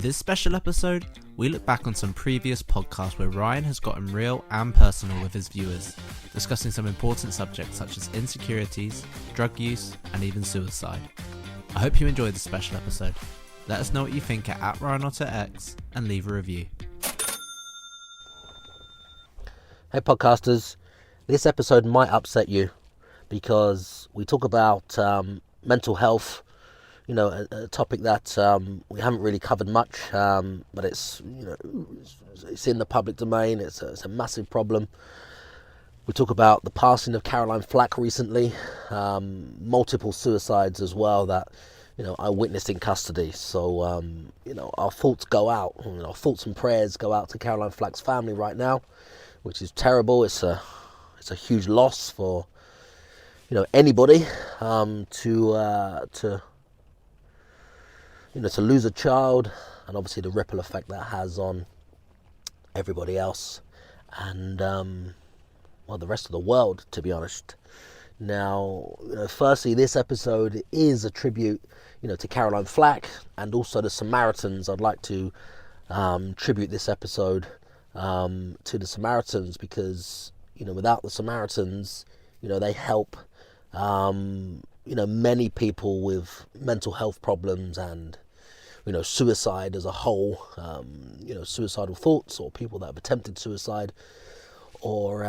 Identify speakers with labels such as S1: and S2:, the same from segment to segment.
S1: this special episode, we look back on some previous podcasts where Ryan has gotten real and personal with his viewers, discussing some important subjects such as insecurities, drug use, and even suicide. I hope you enjoyed this special episode. Let us know what you think at @RyanOtterX and leave a review.
S2: Hey podcasters, this episode might upset you because we talk about mental health, a topic that we haven't really covered much, but it's in the public domain. It's a massive problem. We talk about the passing of Caroline Flack recently, multiple suicides as well that I witnessed in custody. So our thoughts go out, our thoughts and prayers go out to Caroline Flack's family right now, which is terrible. It's a huge loss for anybody to lose a child, and obviously the ripple effect that has on everybody else and the rest of the world, to be honest. Now, firstly, this episode is a tribute to Caroline Flack and also the Samaritans. I'd like to tribute this episode to the Samaritans because without the Samaritans, they help many people with mental health problems and suicide as a whole, suicidal thoughts, or people that have attempted suicide, or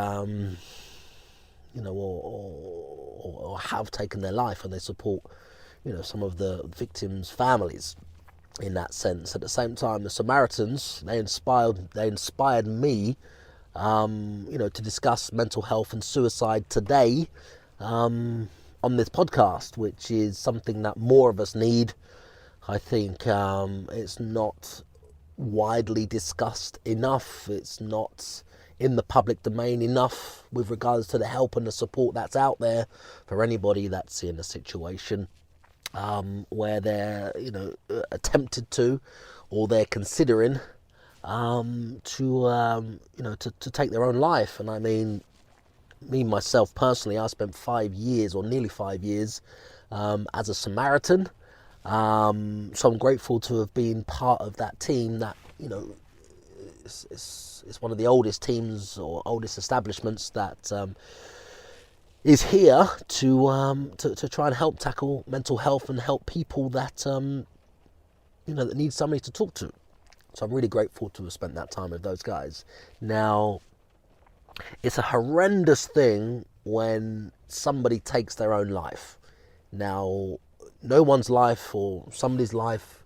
S2: or have taken their life, and they support some of the victims' families in that sense. At the same time, the Samaritans, they inspired me to discuss mental health and suicide today on this podcast, which is something that more of us need. I think it's not widely discussed enough. It's not in the public domain enough with regards to the help and the support that's out there for anybody that's in a situation where they're attempted to, or they're considering to take their own life. And I mean, me myself personally, I spent 5 years, or nearly 5 years, as a Samaritan. So I'm grateful to have been part of that team that it's one of the oldest teams or oldest establishments that is here to try and help tackle mental health and help people that that need somebody to talk to. So I'm really grateful to have spent that time with those guys. Now, it's a horrendous thing when somebody takes their own life. Now, no one's life or somebody's life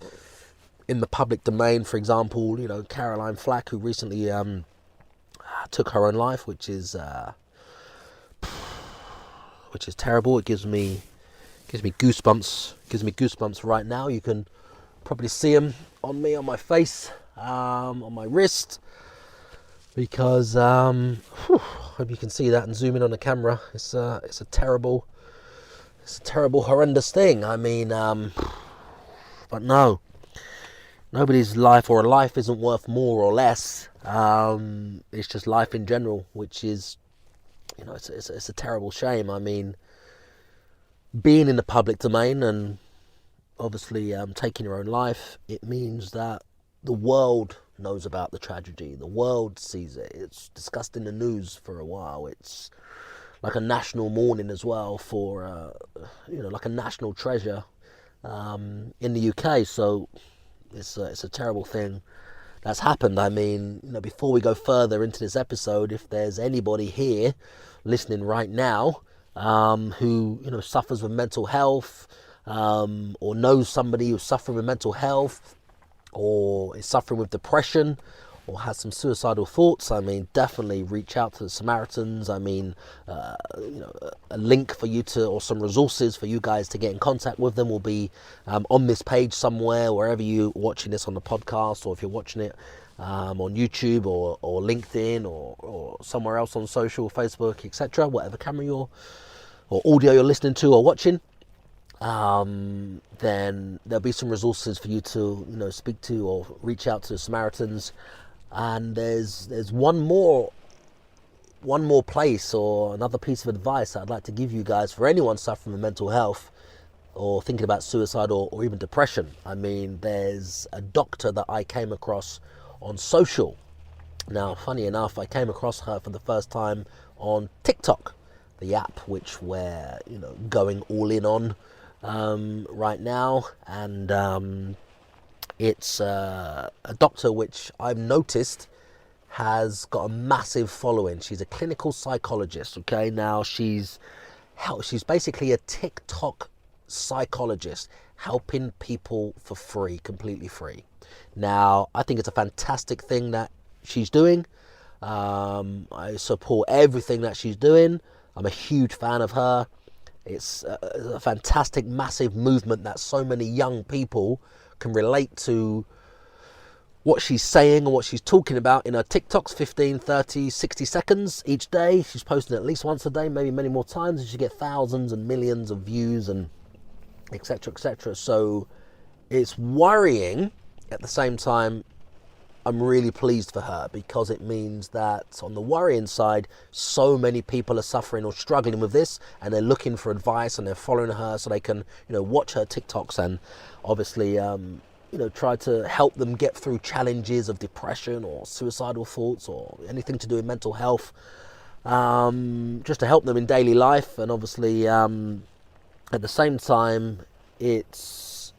S2: in the public domain, for example, Caroline Flack, who recently took her own life, which is terrible. It gives me goosebumps. It gives me goosebumps right now. You can probably see them on me, on my face, on my wrist, because I hope you can see that and zoom in on the camera. It's a terrible, horrendous thing. I mean, but no, nobody's life or a life isn't worth more or less. It's just life in general, which is, it's a terrible shame. I mean, being in the public domain and obviously taking your own life, it means that the world knows about the tragedy. The world sees it. It's discussed in the news for a while. It's like a national mourning as well for, like a national treasure in the UK. So it's a terrible thing that's happened. I mean, before we go further into this episode, if there's anybody here listening right now who suffers with mental health, or knows somebody who's suffering with mental health, or is suffering with depression, or has some suicidal thoughts, I mean, definitely reach out to the Samaritans. I mean, a link for you to, or some resources for you guys to get in contact with them will be on this page somewhere, wherever you're watching this on the podcast, or if you're watching it on YouTube or LinkedIn or somewhere else on social, Facebook, etc., whatever camera or audio you're listening to or watching. Then there'll be some resources for you to speak to or reach out to the Samaritans. And there's one more place, or another piece of advice I'd like to give you guys, for anyone suffering with mental health, or thinking about suicide or even depression. I mean, there's a doctor that I came across on social. Now, funny enough, I came across her for the first time on TikTok, the app which we're going all in on right now, and it's a doctor which I've noticed has got a massive following. She's a clinical psychologist. Okay, now she's basically a TikTok psychologist helping people for free, completely free. Now, I think it's a fantastic thing that she's doing. I support everything that she's doing. I'm a huge fan of her. It's a fantastic, massive movement that so many young people can relate to what she's saying and what she's talking about in her TikToks, 15, 30, 60 seconds each day. She's posting at least once a day, maybe many more times, and she get thousands and millions of views and etc., etc. So it's worrying. At the same time, I'm really pleased for her, because it means that on the worrying side, so many people are suffering or struggling with this, and they're looking for advice, and they're following her so they can, watch her TikToks and obviously, try to help them get through challenges of depression or suicidal thoughts or anything to do with mental health, just to help them in daily life. And obviously, at the same time, it's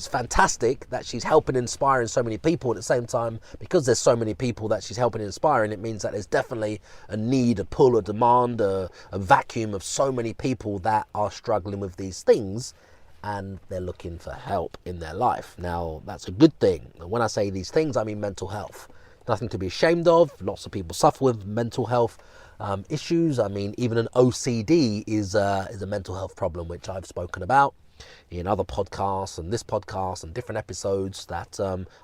S2: fantastic that she's helping and inspiring so many people. At the same time, because there's so many people that she's helping and inspiring, it means that there's definitely a need, a pull, a demand, a vacuum of so many people that are struggling with these things, and they're looking for help in their life. Now, that's a good thing. And when I say these things, I mean mental health. Nothing to be ashamed of. Lots of people suffer with mental health issues. I mean, even an OCD is a mental health problem, which I've spoken about in other podcasts and this podcast and different episodes, that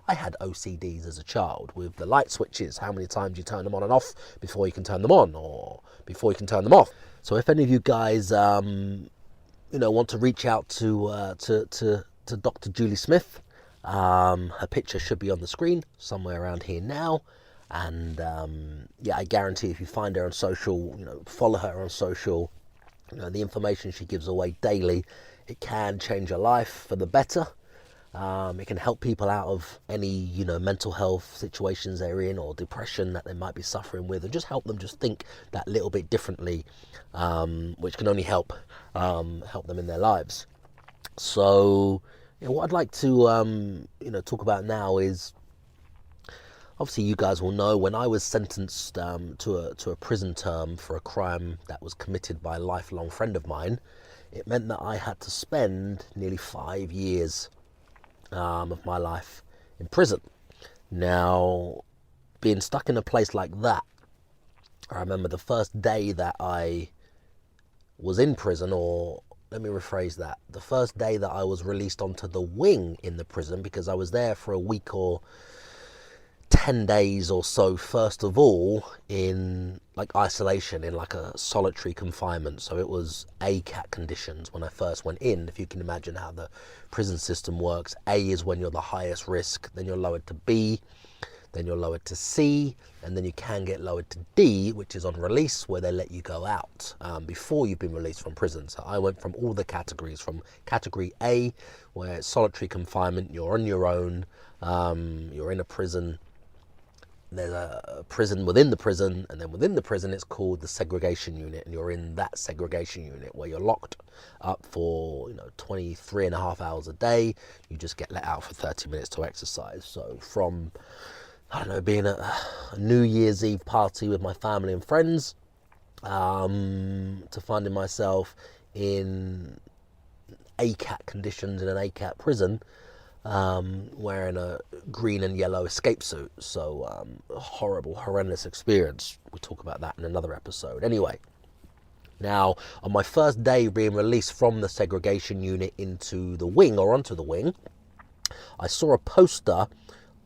S2: I had OCDs as a child with the light switches, how many times you turn them on and off before you can turn them on or before you can turn them off. So if any of you guys want to reach out to Dr. Julie Smith, her picture should be on the screen somewhere around here now. And I guarantee if you find her on social, follow her on social, the information she gives away daily, it can change your life for the better. It can help people out of any, mental health situations they're in or depression that they might be suffering with, and just help them just think that little bit differently, which can only help them in their lives. So, what I'd like to, talk about now is, obviously you guys will know, when I was sentenced to a prison term for a crime that was committed by a lifelong friend of mine, it meant that I had to spend nearly 5 years of my life in prison. Now, being stuck in a place like that, I remember the first day that I was in prison, or let me rephrase that, the first day that I was released onto the wing in the prison, because I was there for a week or 10 days or so, first of all, in like isolation, in like a solitary confinement. So it was ACAT conditions when I first went in. If you can imagine how the prison system works, A is when you're the highest risk, then you're lowered to B, then you're lowered to C, and then you can get lowered to D, which is on release, where they let you go out before you've been released from prison. So I went from all the categories, from category A, where it's solitary confinement, you're on your own, you're in a prison. There's a prison within the prison, and then within the prison it's called the segregation unit, and you're in that segregation unit where you're locked up for 23 and a half hours a day. You just get let out for 30 minutes to exercise. So from, I don't know, being at a New Year's Eve party with my family and friends, to finding myself in ACAT conditions in an ACAT prison, wearing a green and yellow escape suit. So horrible, horrendous experience. We'll talk about that in another episode. Anyway, now on my first day being released from the segregation unit into the wing, or onto the wing, I saw a poster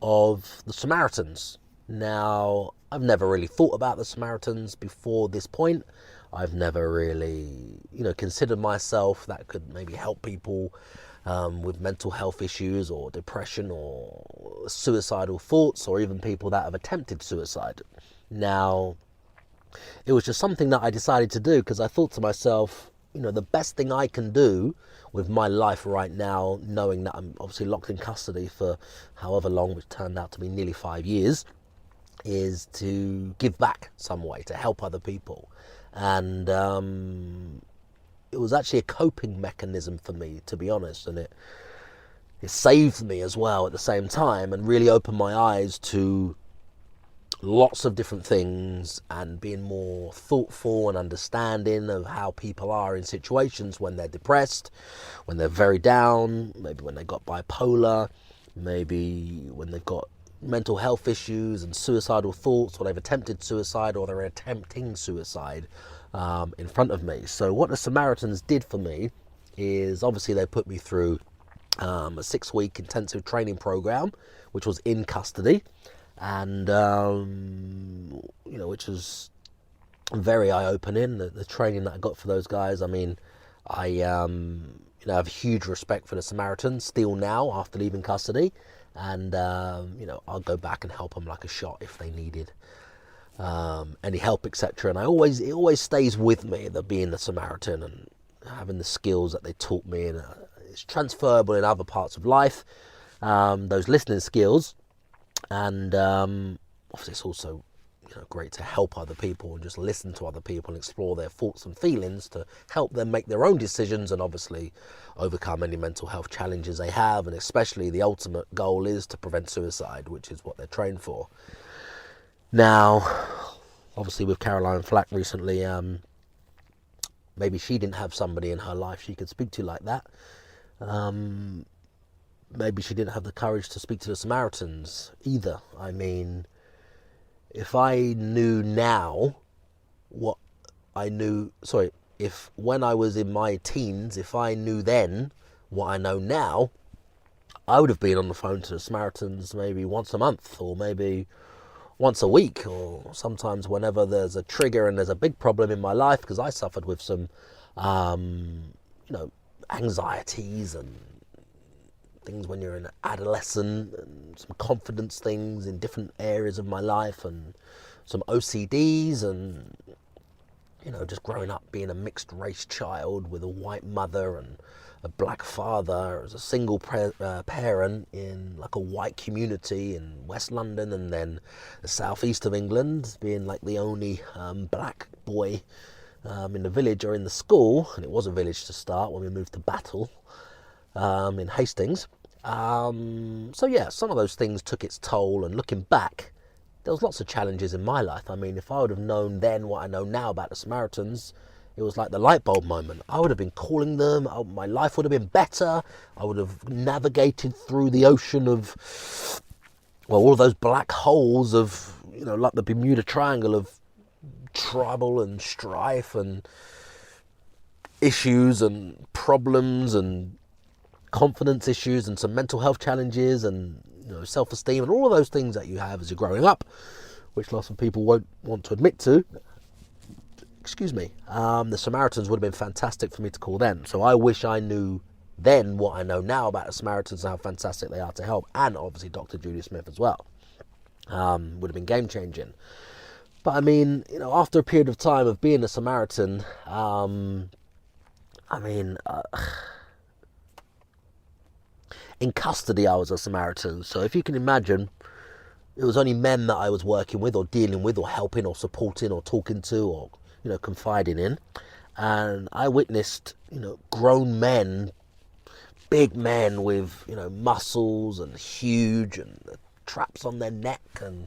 S2: of the Samaritans. Now, I've never really thought about the Samaritans before this point. I've never really, considered myself that could maybe help people with mental health issues or depression or suicidal thoughts, or even people that have attempted suicide. Now, it was just something that I decided to do because I thought to myself, the best thing I can do with my life right now, knowing that I'm obviously locked in custody for however long, which turned out to be nearly 5 years, is to give back some way, to help other people. And it was actually a coping mechanism for me, to be honest, and it saved me as well at the same time, and really opened my eyes to lots of different things, and being more thoughtful and understanding of how people are in situations when they're depressed, when they're very down, maybe when they got bipolar, maybe when they've got mental health issues and suicidal thoughts, or they've attempted suicide, or they're attempting suicide in front of me. So what the Samaritans did for me is, obviously they put me through a 6-week intensive training program, which was in custody, and which was very eye-opening. The training that I got for those guys, I mean, I have huge respect for the Samaritans still now after leaving custody, and I'll go back and help them like a shot if they needed any help, etc. And it always stays with me, that being the Samaritan and having the skills that they taught me, and it's transferable in other parts of life, those listening skills. And obviously it's also great to help other people and just listen to other people and explore their thoughts and feelings to help them make their own decisions, and obviously overcome any mental health challenges they have. And especially the ultimate goal is to prevent suicide, which is what they're trained for. Now, obviously with Caroline Flack recently, maybe she didn't have somebody in her life she could speak to like that. Maybe she didn't have the courage to speak to the Samaritans either. I mean, if I knew now what I knew, if when I was in my teens, if I knew then what I know now, I would have been on the phone to the Samaritans maybe once a month, or maybe once a week, or sometimes whenever there's a trigger and there's a big problem in my life, because I suffered with some, anxieties and things when you're an adolescent, and some confidence things in different areas of my life, and some OCDs, and just growing up being a mixed race child with a white mother and a black father, as a single parent in like a white community in West London, and then the southeast of England, being like the only black boy in the village or in the school. And it was a village to start when we moved to Battle in Hastings. So yeah, some of those things took its toll, and looking back, there was lots of challenges in my life. I mean, if I would have known then what I know now about the Samaritans, it was like the light bulb moment. I would have been calling them, my life would have been better, I would have navigated through the ocean of, all those black holes of, like the Bermuda Triangle of trouble and strife and issues and problems and confidence issues and some mental health challenges and self-esteem and all of those things that you have as you're growing up, which lots of people won't want to admit to. Excuse me. The Samaritans would have been fantastic for me to call then. So I wish I knew then what I know now about the Samaritans and how fantastic they are to help, and obviously Dr. Judy Smith as well. Would have been game-changing. But I mean, after a period of time of being a Samaritan, in custody I was a Samaritan. So if you can imagine, it was only men that I was working with or dealing with or helping or supporting or talking to or confiding in. And I witnessed grown men, big men with muscles and huge, and the traps on their neck, and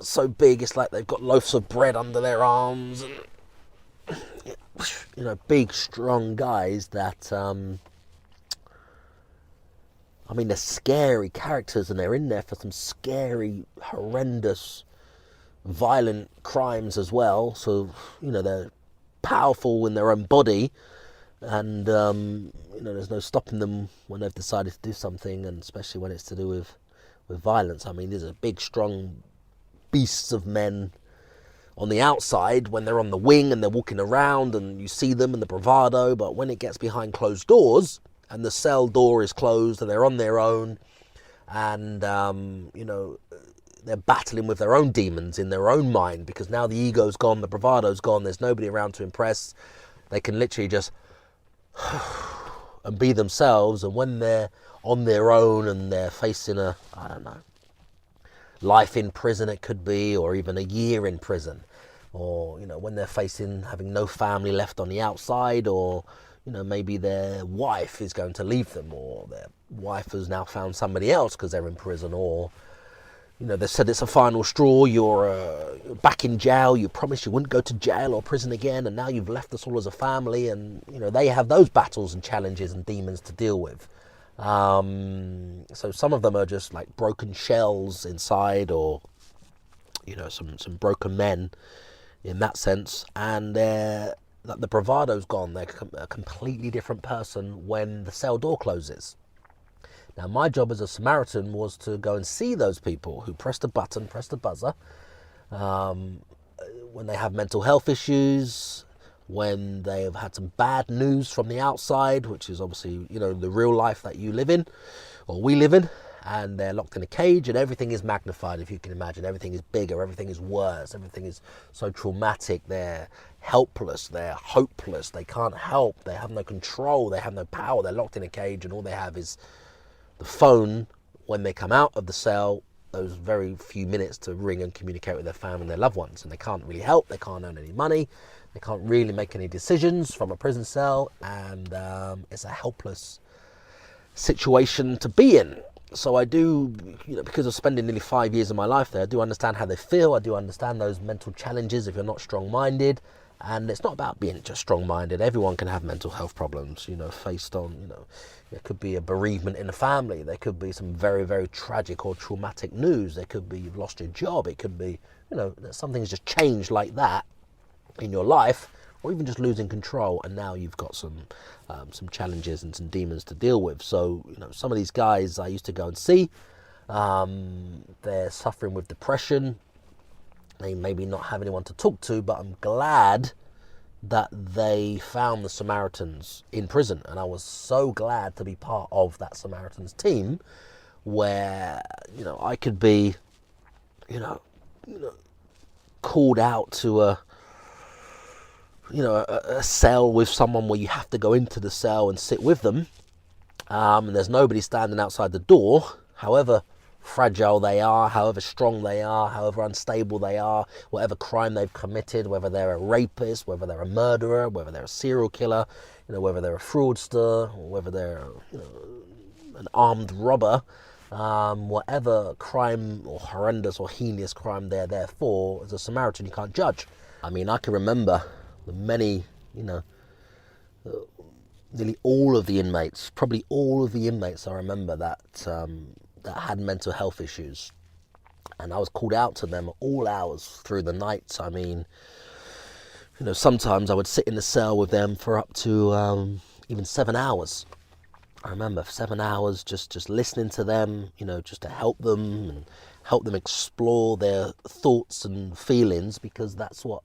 S2: so big it's like they've got loaves of bread under their arms, and big strong guys that they're scary characters, and they're in there for some scary, horrendous, violent crimes as well. So, they're powerful in their own body, and, there's no stopping them when they've decided to do something, and especially when it's to do with violence. I mean, these are big, strong beasts of men on the outside when they're on the wing and they're walking around and you see them and the bravado, but when it gets behind closed doors, and the cell door is closed and they're on their own, and they're battling with their own demons in their own mind, because now the ego's gone, the bravado's gone, there's nobody around to impress, They can literally just and be themselves, and when they're on their own and they're facing a, I don't know, life in prison it could be, or even a year in prison, or, you know, when they're facing having no family left on the outside, or, you know, maybe their wife is going to leave them, or their wife has now found somebody else because they're in prison, or, you know, they said it's a final straw, you're back in jail, you promised you wouldn't go to jail or prison again, and now you've left us all as a family, and, you know, they have those battles and challenges and demons to deal with. So some of them are just like broken shells inside, or, you know, some broken men in that sense, and the bravado's gone. They're a completely different person when the cell door closes. Now, my job as a Samaritan was to go and see those people who press the button, press the buzzer, when they have mental health issues, when they have had some bad news from the outside, which is obviously, you know, the real life that you live in, or we live in, and they're locked in a cage, and everything is magnified, if you can imagine. Everything is bigger, everything is worse, everything is so traumatic. They're helpless, they're hopeless, they can't help, they have no control, they have no power, they're locked in a cage, and all they have is the phone when they come out of the cell, those very few minutes to ring and communicate with their family and their loved ones. And they can't really help, they can't earn any money, they can't really make any decisions from a prison cell, and it's a helpless situation to be in. So I do, you know, because of spending nearly 5 years of my life there, I do understand how they feel, I do understand those mental challenges if you're not strong-minded. And it's not about being just strong-minded. Everyone can have mental health problems, you know, faced on, you know, there could be a bereavement in a family. There could be some very, very tragic or traumatic news. There could be you've lost your job. It could be, you know, something's just changed like that in your life, or even just losing control. And now you've got some challenges and some demons to deal with. So, you know, some of these guys I used to go and see, they're suffering with depression. They maybe not have anyone to talk to, but I'm glad that they found the Samaritans in prison. And I was so glad to be part of that Samaritans team where, you know, I could be, you know called out to a cell with someone where you have to go into the cell and sit with them. And there's nobody standing outside the door, however fragile they are, however strong they are, however unstable they are, whatever crime they've committed, whether they're a rapist, whether they're a murderer, whether they're a serial killer, you know, whether they're a fraudster, or whether they're, you know, an armed robber, whatever crime or horrendous or heinous crime they're there for, as a Samaritan, you can't judge. I mean, I can remember the many, you know, nearly all of the inmates, probably all of the inmates I remember that had mental health issues, and I was called out to them at all hours through the night. I mean, you know, sometimes I would sit in the cell with them for up to even 7 hours. I remember 7 hours just listening to them, you know, just to help them and help them explore their thoughts and feelings, because that's what,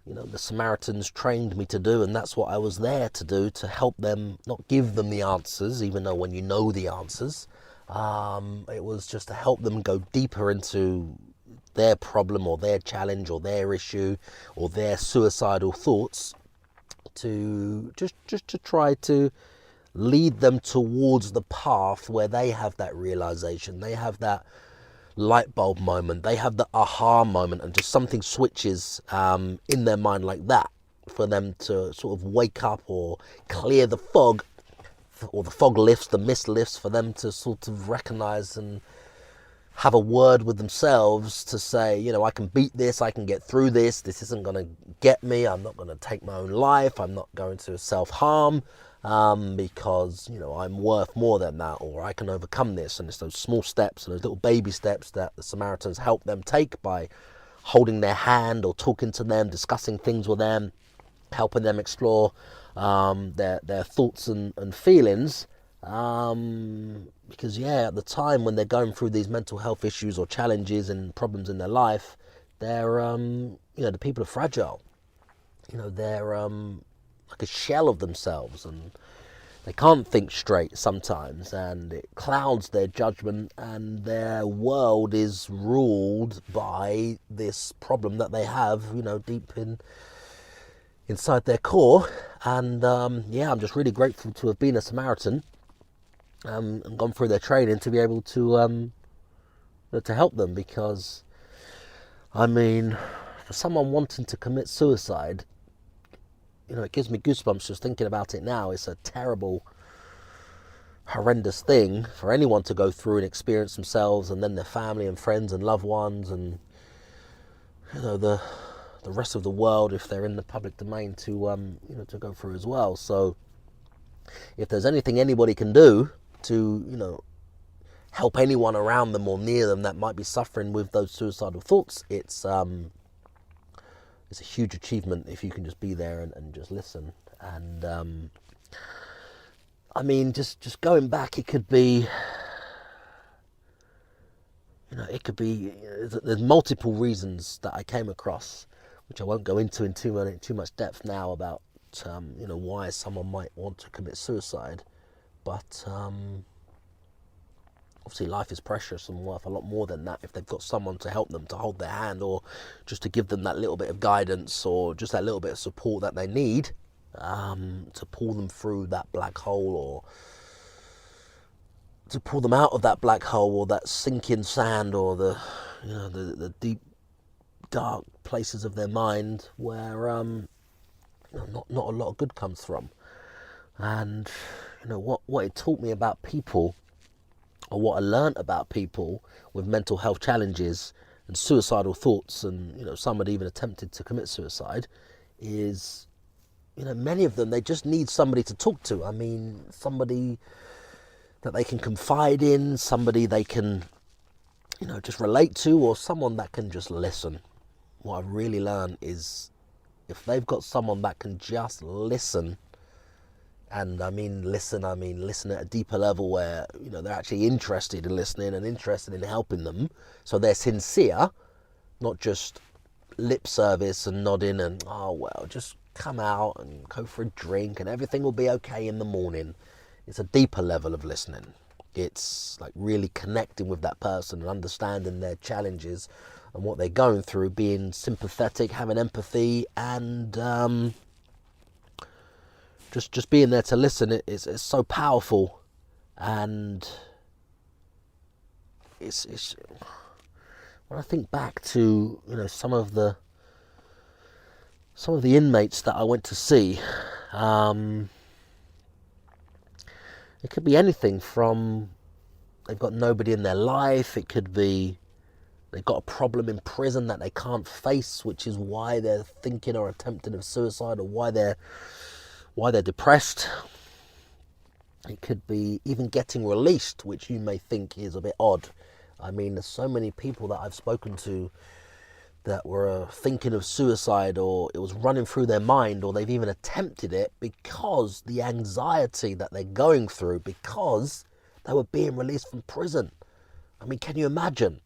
S2: you know, the Samaritans trained me to do, and that's what I was there to do, to help them, not give them the answers, even though when you know the answers, it was just to help them go deeper into their problem or their challenge or their issue or their suicidal thoughts, to just to try to lead them towards the path where they have that realization, they have that light bulb moment, they have the aha moment, and just something switches in their mind like that for them to sort of wake up or clear the fog, or the fog lifts, the mist lifts, for them to sort of recognize and have a word with themselves to say, you know, I can beat this, I can get through this, this isn't going to get me, I'm not going to take my own life, I'm not going to self-harm, because, you know, I'm worth more than that, or I can overcome this. And it's those small steps and those little baby steps that the Samaritans help them take by holding their hand or talking to them, discussing things with them, helping them explore their thoughts and feelings, because at the time when they're going through these mental health issues or challenges and problems in their life, they're the people are fragile, you know, they're like a shell of themselves, and they can't think straight sometimes, and it clouds their judgment, and their world is ruled by this problem that they have, you know, deep inside their core. And I'm just really grateful to have been a Samaritan and gone through their training to be able to help them. Because, I mean, for someone wanting to commit suicide, it gives me goosebumps just thinking about it now. It's a terrible, horrendous thing for anyone to go through and experience themselves, and then their family and friends and loved ones, and the rest of the world, if they're in the public domain, to go through as well. So if there's anything anybody can do to help anyone around them or near them that might be suffering with those suicidal thoughts, it's a huge achievement if you can just be there and just listen. And I mean, just going back, it could be, there's multiple reasons that I came across, which I won't go into in too much depth now, about, why someone might want to commit suicide. But obviously life is precious and worth a lot more than that if they've got someone to help them, to hold their hand, or just to give them that little bit of guidance, or just that little bit of support that they need to pull them through that black hole, or to pull them out of that black hole, or that sinking sand, or the deep dark places of their mind where not a lot of good comes from. And what it taught me about people, or what I learnt about people with mental health challenges and suicidal thoughts, and some had even attempted to commit suicide, is many of them, they just need somebody to talk to. I mean, somebody that they can confide in, somebody they can just relate to, or someone that can just listen. What I've really learned is, if they've got someone that can just listen, and I mean listen at a deeper level, where they're actually interested in listening and interested in helping them, so they're sincere, not just lip service and nodding and, oh well, just come out and go for a drink and everything will be okay in the morning. It's a deeper level of listening. It's like really connecting with that person and understanding their challenges and what they're going through, being sympathetic, having empathy, and just being there to listen. It's so powerful. And it's when I think back to some of the inmates that I went to see, it could be anything from, they've got nobody in their life. It could be they've got a problem in prison that they can't face, which is why they're thinking or attempting of suicide, or why they're depressed. It could be even getting released, which you may think is a bit odd. I mean, there's so many people that I've spoken to that were thinking of suicide, or it was running through their mind, or they've even attempted it because the anxiety that they're going through, because they were being released from prison. I mean, can you imagine?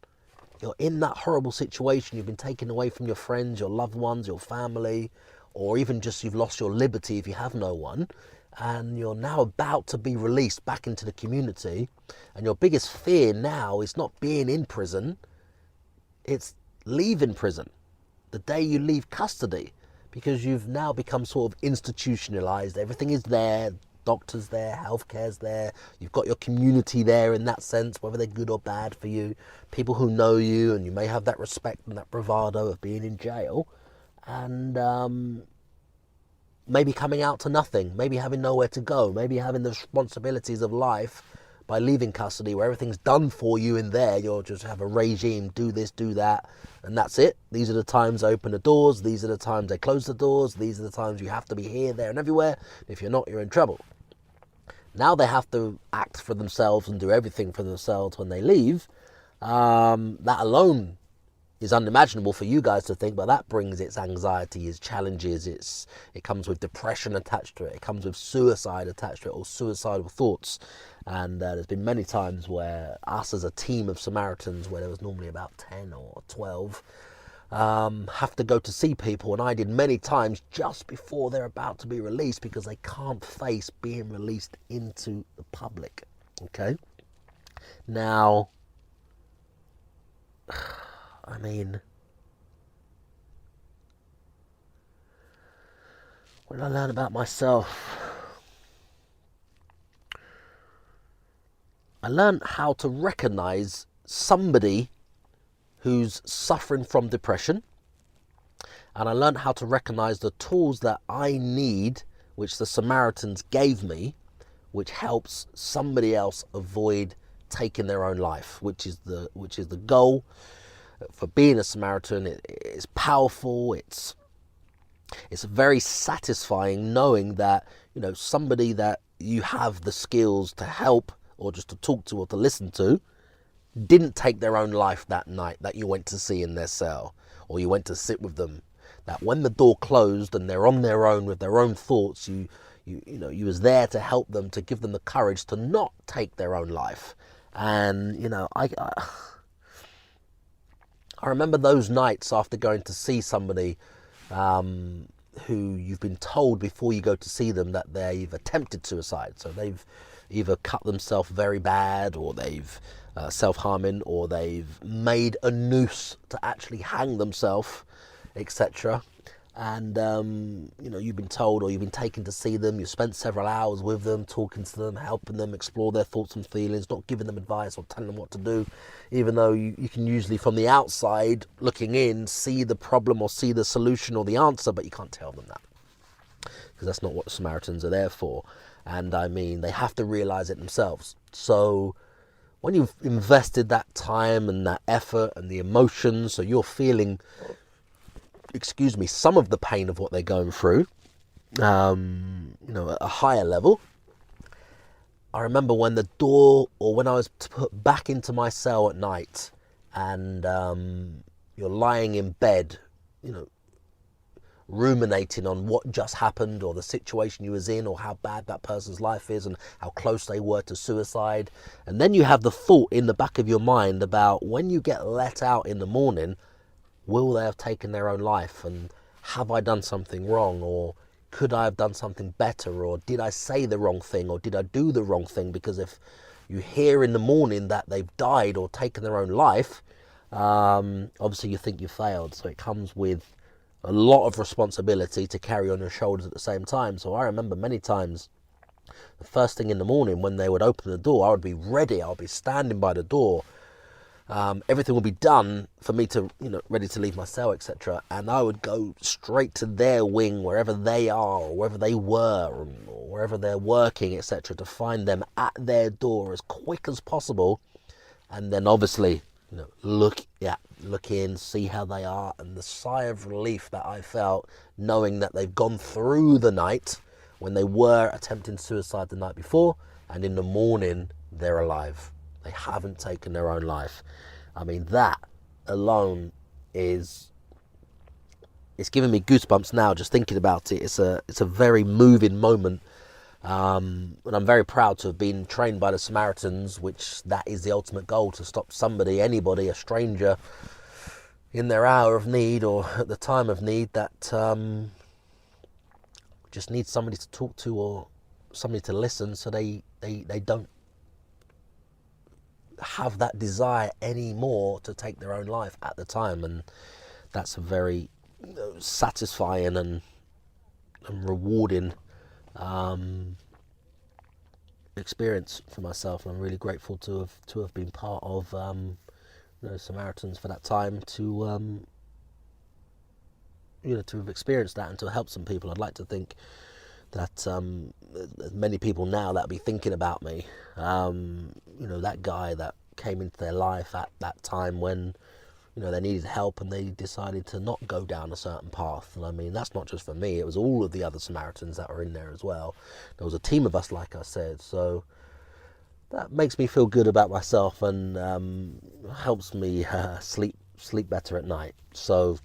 S2: You're in that horrible situation, you've been taken away from your friends, your loved ones, your family, or even just you've lost your liberty if you have no one, and you're now about to be released back into the community, and your biggest fear now is not being in prison, it's leaving prison, the day you leave custody, because you've now become sort of institutionalized. Everything is there, doctors there, healthcare's there, you've got your community there in that sense, whether they're good or bad for you, people who know you, and you may have that respect and that bravado of being in jail, and maybe coming out to nothing, maybe having nowhere to go, maybe having the responsibilities of life by leaving custody, where everything's done for you in there. You'll just have a regime, do this, do that, and that's it. These are the times they open the doors, these are the times they close the doors, these are the times you have to be here, there and everywhere. If you're not, you're in trouble. Now they have to act for themselves and do everything for themselves when they leave. That alone is unimaginable for you guys to think, but that brings its anxiety, its challenges, it comes with depression attached to it, it comes with suicide attached to it, or suicidal thoughts. And there's been many times where us as a team of Samaritans, where there was normally about 10 or 12, have to go to see people, and I did many times just before they're about to be released, because they can't face being released into the public. Okay? Now, I mean, What did I learn about myself? I learned how to recognize somebody who's suffering from depression, and I learned how to recognize the tools that I need, which the Samaritans gave me, which helps somebody else avoid taking their own life, which is the goal for being a Samaritan. It's powerful. It's very satisfying knowing that, you know, somebody that you have the skills to help or just to talk to or to listen to didn't take their own life that night that you went to see in their cell or you went to sit with them. That when the door closed and they're on their own with their own thoughts, you was there to help them, to give them the courage to not take their own life. And, you know, I remember those nights after going to see somebody who you've been told before you go to see them that they've attempted suicide. So they've either cut themselves very bad, or they've self-harming, or they've made a noose to actually hang themselves, etc. And you know, you've been told, or you've been taken to see them, you spent several hours with them, talking to them, helping them explore their thoughts and feelings, not giving them advice or telling them what to do, even though you can usually from the outside looking in see the problem or see the solution or the answer, but you can't tell them that, because that's not what the Samaritans are there for. And I mean, they have to realize it themselves. So when you've invested that time and that effort and the emotions, so you're feeling, some of the pain of what they're going through, you know, at a higher level. I remember when the door, or when I was put back into my cell at night, and you're lying in bed, you know, ruminating on what just happened, or the situation you was in, or how bad that person's life is, and how close they were to suicide. And then you have the thought in the back of your mind about when you get let out in the morning, will they have taken their own life? And have I done something wrong? Or could I have done something better? Or did I say the wrong thing? Or did I do the wrong thing? Because if you hear in the morning that they've died or taken their own life, obviously you think you failed. So it comes with a lot of responsibility to carry on your shoulders at the same time. So I remember many times, the first thing in the morning when they would open the door, I would be ready. I would be standing by the door. Everything would be done for me to, you know, ready to leave my cell, etc. And I would go straight to their wing, wherever they are, or wherever they were, or wherever they're working, etc., to find them at their door as quick as possible. And then obviously, you know, look in, see how they are, and the sigh of relief that I felt knowing that they've gone through the night when they were attempting suicide the night before, and in the morning they're alive. They haven't taken their own life. I mean, that alone it's giving me goosebumps now just thinking about it. It's a very moving moment. And I'm very proud to have been trained by the Samaritans, which that is the ultimate goal, to stop somebody, anybody, a stranger in their hour of need or at the time of need that just needs somebody to talk to or somebody to listen, so they don't have that desire anymore to take their own life at the time. And that's a very satisfying and rewarding experience for myself. And I'm really grateful to have been part of Samaritans for that time, to to have experienced that and to help some people. I'd like to think that many people now that be thinking about me, that guy that came into their life at that time when they needed help and they decided to not go down a certain path. And I mean, that's not just for me, it was all of the other Samaritans that were in there as well. There was a team of us, like I said, so that makes me feel good about myself and helps me sleep better at night. So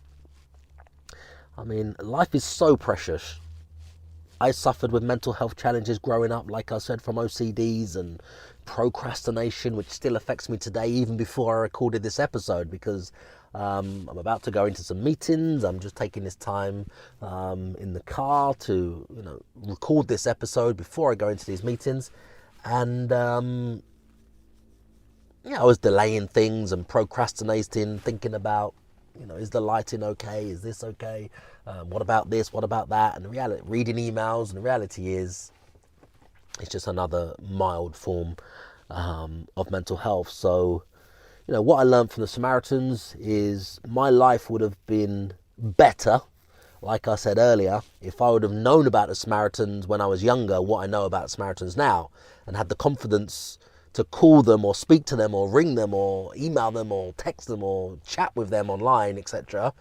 S2: I mean, life is so precious. I suffered with mental health challenges growing up, like I said, from OCDs and procrastination, which still affects me today, even before I recorded this episode, because I'm about to go into some meetings. I'm just taking this time in the car to record this episode before I go into these meetings. And I was delaying things and procrastinating, thinking about is the lighting okay? Is this okay? What about this? What about that? And the reality, reading emails, and the reality is, it's just another mild form of mental health. So, what I learned from the Samaritans is my life would have been better, like I said earlier, if I would have known about the Samaritans when I was younger, what I know about Samaritans now, and had the confidence to call them or speak to them or ring them or email them or text them or chat with them online, etc.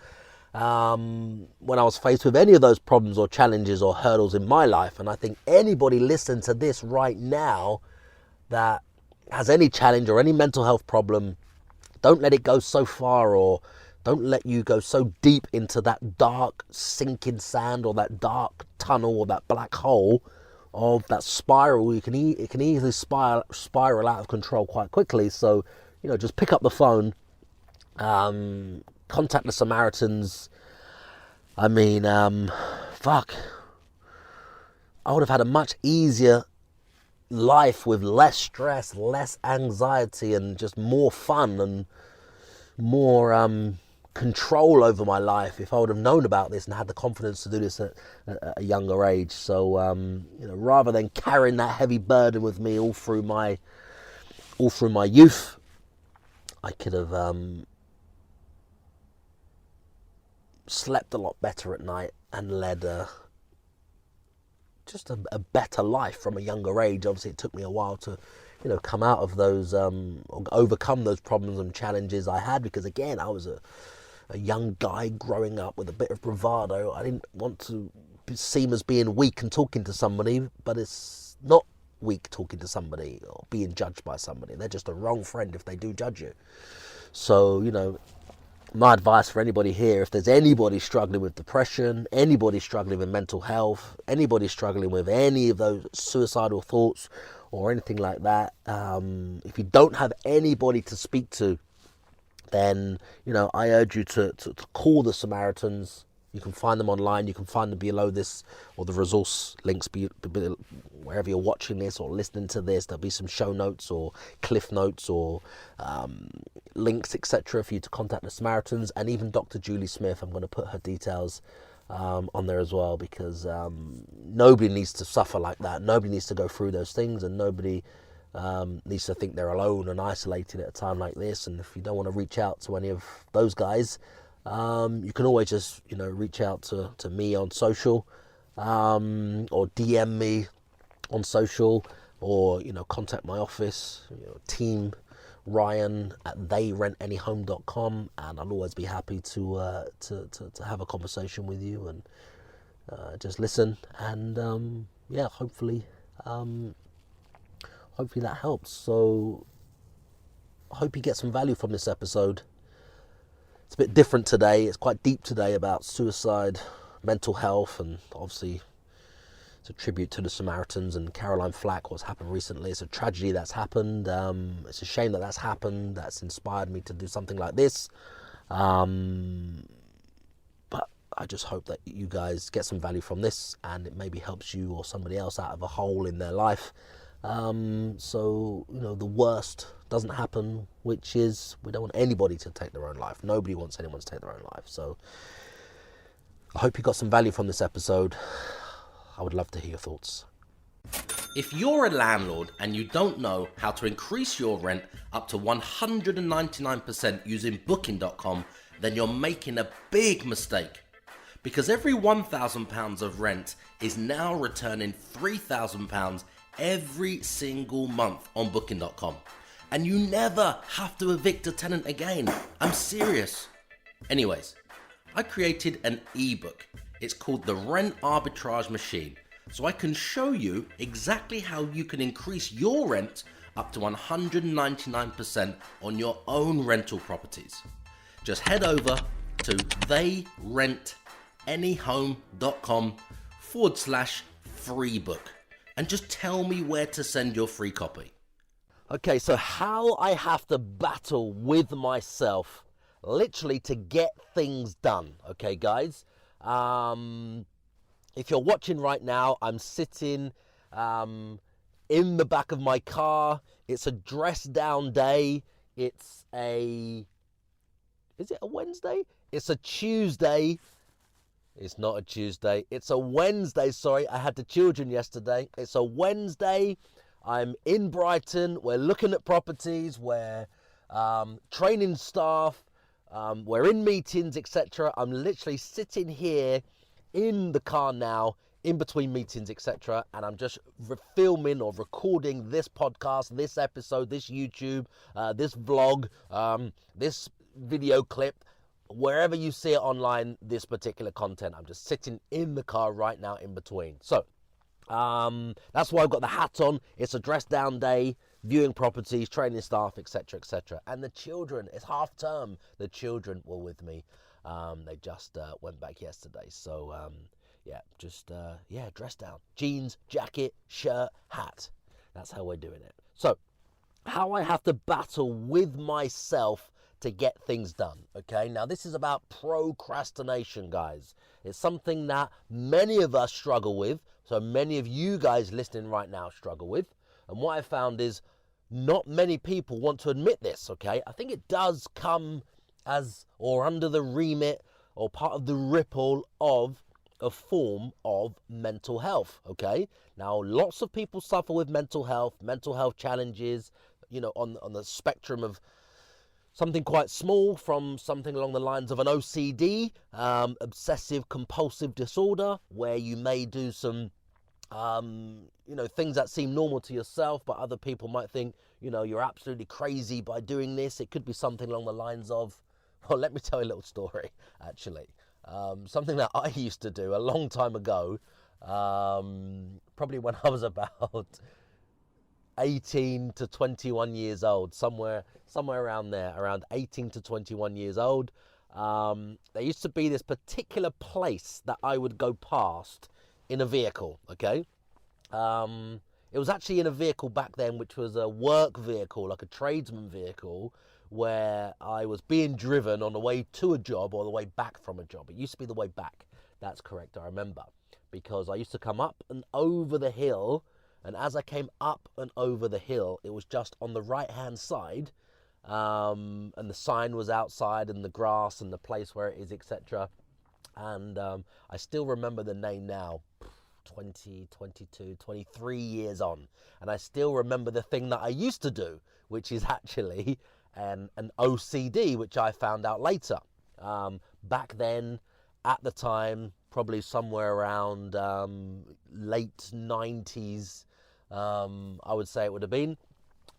S2: When I was faced with any of those problems or challenges or hurdles in my life. And I think anybody listening to this right now that has any challenge or any mental health problem, don't let it go so far, or don't let you go so deep into that dark sinking sand or that dark tunnel or that black hole of that spiral. It can easily spiral out of control quite quickly. So, just pick up the phone, contact the Samaritans. I mean, fuck. I would have had a much easier life with less stress, less anxiety, and just more fun and more control over my life if I would have known about this and had the confidence to do this at a younger age. So, rather than carrying that heavy burden with me all through my youth, I could have slept a lot better at night and led just a better life from a younger age. Obviously, it took me a while to, come out of those, or overcome those problems and challenges I had, because again, I was a young guy growing up with a bit of bravado. I didn't want to seem as being weak and talking to somebody, but it's not weak talking to somebody or being judged by somebody. They're just a wrong friend if they do judge you. So, my advice for anybody here, if there's anybody struggling with depression, anybody struggling with mental health, anybody struggling with any of those suicidal thoughts or anything like that, if you don't have anybody to speak to, then, I urge you to call the Samaritans. You can find them online. You can find them below this, or the resource links wherever you're watching this or listening to this. There'll be some show notes or cliff notes or links, etc., for you to contact the Samaritans. And even Dr. Julie Smith, I'm going to put her details on there as well, because nobody needs to suffer like that. Nobody needs to go through those things, and nobody needs to think they're alone and isolated at a time like this. And if you don't want to reach out to any of those guys, you can always just, reach out to me on social, or DM me on social, or, contact my office, team Ryan at theyrentanyhome.com, and I'll always be happy to have a conversation with you and just listen. And hopefully that helps. So I hope you get some value from this episode. It's a bit different today. It's quite deep today about suicide, mental health, and obviously it's a tribute to the Samaritans and Caroline Flack, what's happened recently. It's a tragedy that's happened. It's a shame that that's happened. That's inspired me to do something like this. But I just hope that you guys get some value from this, and it maybe helps you or somebody else out of a hole in their life. So, the worst doesn't happen, which is we don't want anybody to take their own life. Nobody wants anyone to take their own life. So I hope you got some value from this episode. I would love to hear your thoughts.
S3: If you're a landlord and you don't know how to increase your rent up to 199% using booking.com, then you're making a big mistake. Because every £1,000 of rent is now returning £3,000 every single month on booking.com. And you never have to evict a tenant again. I'm serious. Anyways, I created an ebook. It's called The Rent Arbitrage Machine. So I can show you exactly how you can increase your rent up to 199% on your own rental properties. Just head over to theyrentanyhome.com/free book and just tell me where to send your free copy.
S2: Okay, so how I have to battle with myself, literally, to get things done. Okay, guys. If you're watching right now, I'm sitting in the back of my car. It's a dress down day. Is it a Wednesday? It's a Tuesday. It's not a Tuesday. It's a Wednesday. Sorry, I had the children yesterday. It's a Wednesday. I'm in Brighton. We're looking at properties. We're training staff. We're in meetings, etc. I'm literally sitting here in the car now, in between meetings, etc. And I'm just filming or recording this podcast, this episode, this YouTube, this vlog, this video clip. Wherever you see it online, this particular content, I'm just sitting in the car right now in between. So that's why I've got the hat on. It's a dress down day, viewing properties, training staff, etc, etc. And the children, it's half term, the children were with me. They just went back yesterday. So dress down, jeans, jacket, shirt, hat. That's how we're doing it. So how I have to battle with myself to get things done. Okay, now this is about procrastination, guys. It's something that many of us struggle with. So many of you guys listening right now struggle with. And what I found is not many people want to admit this. Okay, I think it does come as or under the remit or part of the ripple of a form of mental health. Okay, now lots of people suffer with mental health challenges, you know, on the spectrum of something quite small from something along the lines of an OCD, obsessive compulsive disorder, where you may do some things that seem normal to yourself, but other people might think, you're absolutely crazy by doing this. It could be something along the lines of, well, let me tell you a little story, actually. Something that I used to do a long time ago, probably when I was about 18 to 21 years old, somewhere around there, around 18 to 21 years old. There used to be this particular place that I would go past in a vehicle, okay? It was actually in a vehicle back then, which was a work vehicle, like a tradesman vehicle, where I was being driven on the way to a job or the way back from a job. It used to be the way back. That's correct, I remember. Because I used to come up and over the hill, and as I came up and over the hill, it was just on the right-hand side, and the sign was outside, and the grass and the place where it is, etc. And I still remember the name now, 20, 22, 23 years on. And I still remember the thing that I used to do, which is actually an OCD, which I found out later. Back then, at the time, probably somewhere around late 90s, I would say it would have been.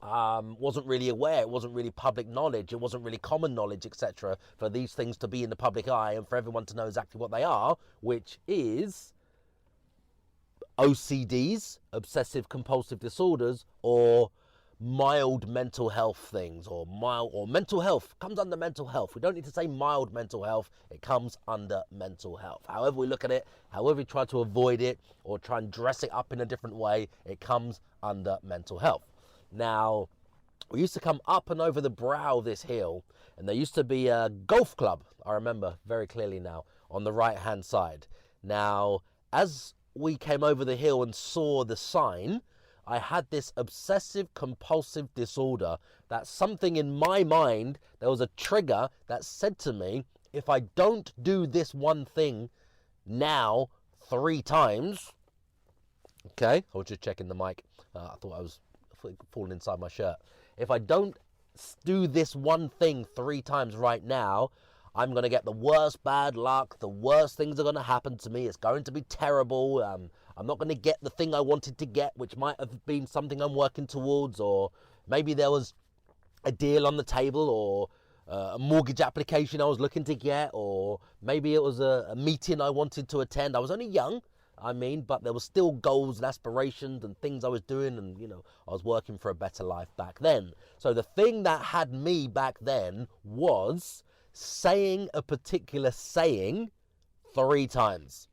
S2: Wasn't really aware, it wasn't really public knowledge, it wasn't really common knowledge, etc. for these things to be in the public eye and for everyone to know exactly what they are, which is OCDs, obsessive compulsive disorders, or mild mental health things, or mental health comes under mental health. We don't need to say mild mental health, it comes under mental health. However we look at it, however we try to avoid it or try and dress it up in a different way, it comes under mental health. Now, we used to come up and over the brow of this hill, and there used to be a golf club, I remember very clearly now, on the right hand side. Now, as we came over the hill and saw the sign, I had this obsessive compulsive disorder that something in my mind, there was a trigger that said to me, if I don't do this one thing now 3 times, okay, I was just checking the mic, I thought I was falling inside my shirt. If I don't do this one thing 3 times right now, I'm going to get the worst bad luck, the worst things are going to happen to me, it's going to be terrible, I'm not going to get the thing I wanted to get, which might have been something I'm working towards, or maybe there was a deal on the table, or a mortgage application I was looking to get, or maybe it was a meeting I wanted to attend. I was only young, but there were still goals and aspirations and things I was doing, and I was working for a better life back then. So the thing that had me back then was saying a particular saying 3 times.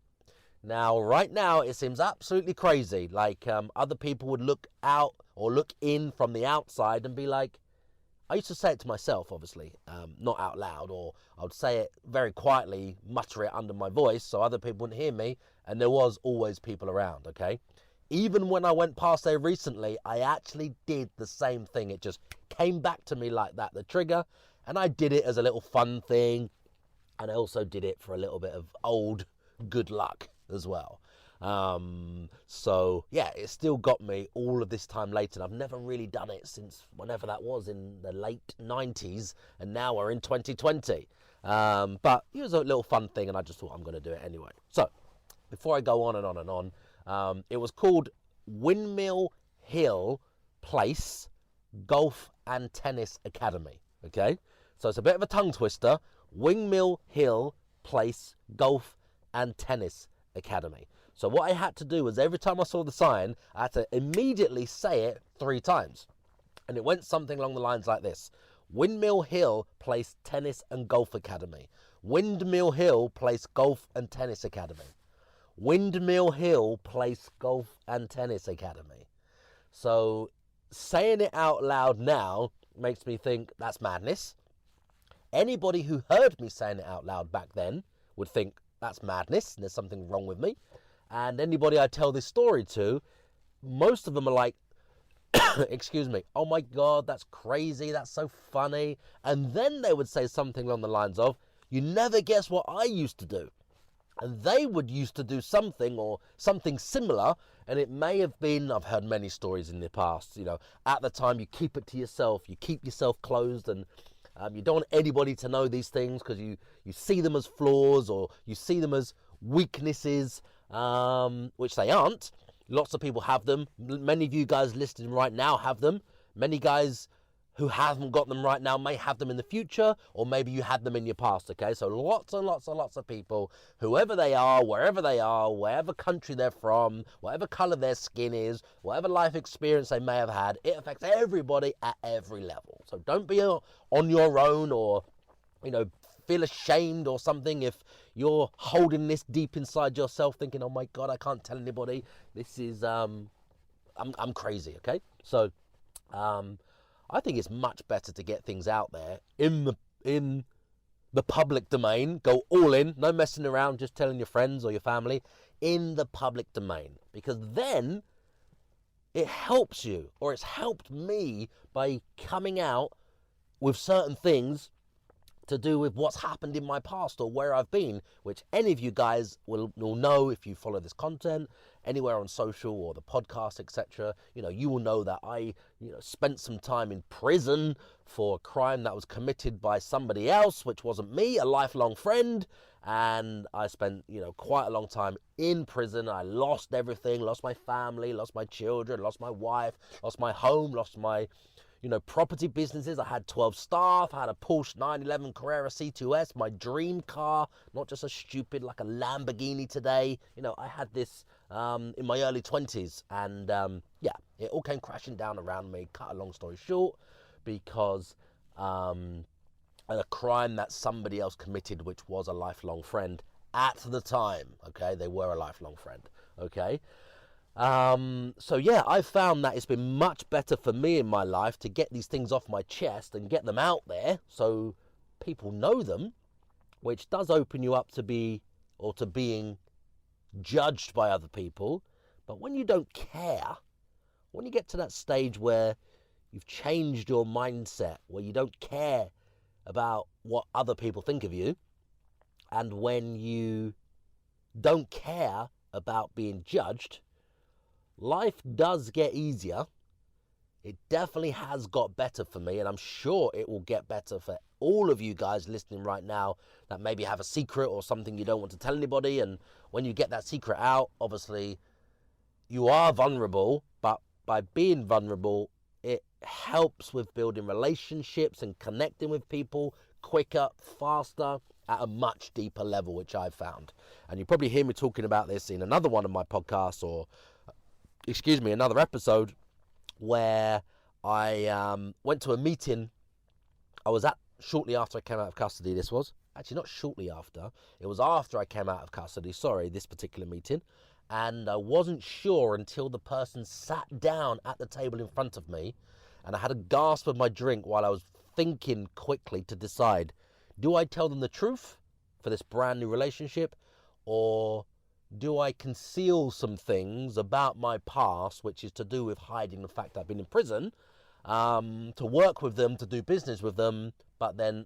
S2: Now, right now, it seems absolutely crazy. Like other people would look out or look in from the outside and be like, I used to say it to myself, obviously, not out loud, or I would say it very quietly, mutter it under my voice so other people wouldn't hear me, and there was always people around, okay? Even when I went past there recently, I actually did the same thing. It just came back to me like that, the trigger, and I did it as a little fun thing. And I also did it for a little bit of old good luck as well. So yeah, it still got me all of this time later. And I've never really done it since whenever that was, in the late 90s, and now we're in 2020. But it was a little fun thing, and I just thought I'm going to do it anyway. So before I go on and on and on, it was called Windmill Hill Place Golf and Tennis Academy. Okay, so it's a bit of a tongue twister. Windmill Hill Place Golf and Tennis Academy. So what I had to do was, every time I saw the sign, I had to immediately say it 3 times. And it went something along the lines like this: Windmill Hill Place Tennis and Golf Academy. Windmill Hill Place Golf and Tennis Academy. Windmill Hill Place Golf and Tennis Academy. So saying it out loud now makes me think that's madness. Anybody who heard me saying it out loud back then would think that's madness and there's something wrong with me. And anybody I tell this story to, most of them are like, excuse me, oh my God, that's crazy, that's so funny. And then they would say something along the lines of, you never guess what I used to do. And they would used to do something or something similar, and it may have been, I've heard many stories in the past, at the time you keep it to yourself, you keep yourself closed, and you don't want anybody to know these things because you see them as flaws, or you see them as weaknesses, which they aren't. Lots of people have them. Many of you guys listening right now have them. Many guys who haven't got them right now may have them in the future, or maybe you had them in your past, okay? So lots and lots and lots of people, whoever they are, wherever they are, whatever country they're from, whatever colour their skin is, whatever life experience they may have had, it affects everybody at every level. So don't be on your own, or, feel ashamed or something if you're holding this deep inside yourself thinking, oh my God, I can't tell anybody. This is, I'm crazy, okay? So, I think it's much better to get things out there in the public domain. Go all in, no messing around, just telling your friends or your family, in the public domain. Because then it helps you, or it's helped me by coming out with certain things to do with what's happened in my past or where I've been, which any of you guys will know if you follow this content anywhere on social or the podcast, etc. You will know that I spent some time in prison for a crime that was committed by somebody else, which wasn't me, a lifelong friend. And I spent quite a long time in prison. I lost everything, lost my family, lost my children, lost my wife, lost my home, lost my property businesses. I had 12 staff, I had a Porsche 911 Carrera C2S, my dream car, not just a stupid, like a Lamborghini today. I had this in my early 20s, and it all came crashing down around me. Cut a long story short, because a crime that somebody else committed, which was a lifelong friend at the time, okay? They were a lifelong friend, okay? So yeah, I've found that it's been much better for me in my life to get these things off my chest and get them out there so people know them, which does open you up to being judged by other people. But when you don't care, when you get to that stage where you've changed your mindset, where you don't care about what other people think of you, and when you don't care about being judged, life does get easier. It definitely has got better for me, and I'm sure it will get better for all of you guys listening right now that maybe have a secret or something you don't want to tell anybody. And when you get that secret out, obviously you are vulnerable, but by being vulnerable, it helps with building relationships and connecting with people quicker, faster, at a much deeper level, which I've found. And you probably hear me talking about this in another one of my podcasts, or another episode, where I went to a meeting I was at shortly after I came out of custody. This was actually not shortly after, it was after I came out of custody, this particular meeting. And I wasn't sure until the person sat down at the table in front of me, and I had a gasp of my drink while I was thinking quickly to decide, do I tell them the truth for this brand new relationship, or do I conceal some things about my past, which is to do with hiding the fact I've been in prison, to work with them, to do business with them, but then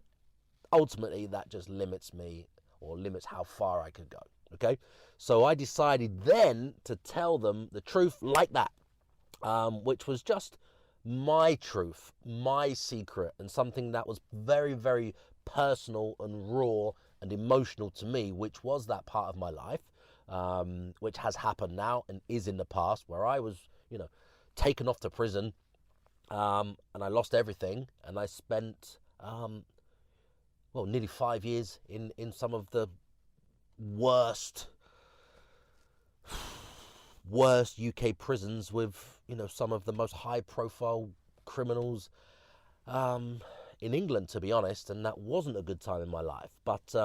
S2: ultimately that just limits me, or limits how far I could go. Okay, so I decided then to tell them the truth like that, which was just my truth, my secret, and something that was very, very personal and raw and emotional to me, which was that part of my life, which has happened now and is in the past, where I was, taken off to prison, and I lost everything, and I spent, nearly 5 years in some of the worst UK prisons with, some of the most high profile criminals in England, to be honest, and that wasn't a good time in my life. But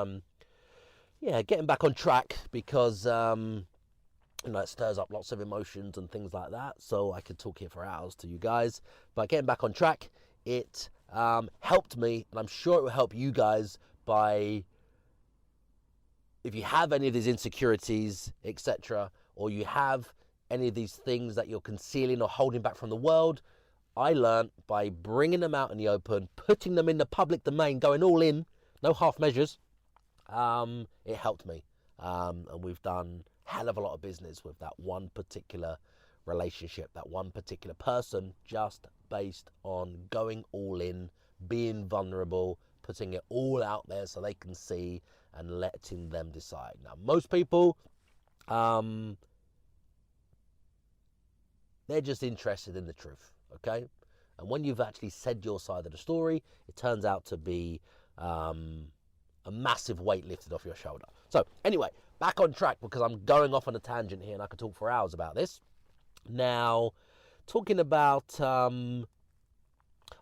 S2: getting back on track, because it stirs up lots of emotions and things like that, so I could talk here for hours to you guys. But getting back on track, it helped me, and I'm sure it will help you guys, by, if you have any of these insecurities, etc., or you have any of these things that you're concealing or holding back from the world, I learned by bringing them out in the open, putting them in the public domain, going all in, no half measures. It helped me, and we've done a hell of a lot of business with that one particular relationship, that one particular person, just based on going all in, being vulnerable, putting it all out there so they can see, and letting them decide. Now, most people, they're just interested in the truth, okay? And when you've actually said your side of the story, it turns out to be a massive weight lifted off your shoulder. So anyway, back on track, because I'm going off on a tangent here and I could talk for hours about this. Now, talking about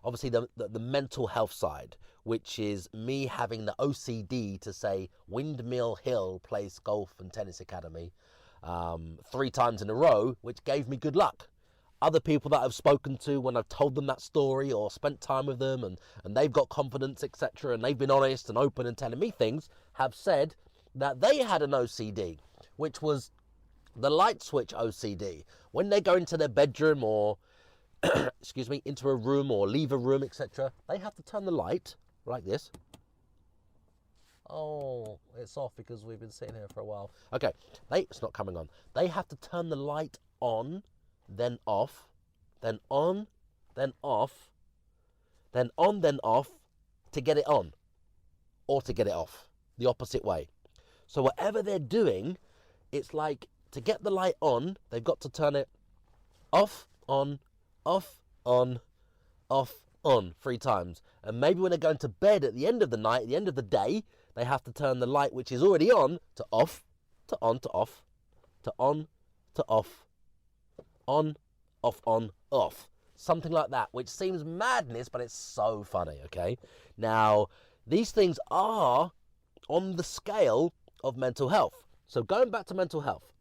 S2: obviously the mental health side, which is me having the OCD to say Windmill Hill Place Golf and Tennis Academy 3 times in a row, which gave me good luck. Other people that I've spoken to, when I've told them that story or spent time with them, and they've got confidence, etc., and they've been honest and open and telling me things, have said that they had an OCD, which was the light switch OCD. When they go into their bedroom, or excuse me, into a room or leave a room, etc., they have to turn the light like this. Oh, it's off because we've been sitting here for a while. Okay, it's not coming on. They have to turn the light on, then off, then on, then off, then on, then off, to get it on, or to get it off, the opposite way. So whatever they're doing, it's like, to get the light on, they've got to turn it off, on, off, on, off, on 3 times. And maybe when they're going to bed at the end of the night, at the end of the day, they have to turn the light, which is already on, to off, to on, to off, to on, to off, on, off, on, off. Something like that, which seems madness, but it's so funny, okay? Now, these things are on the scale of mental health. So going back to mental health,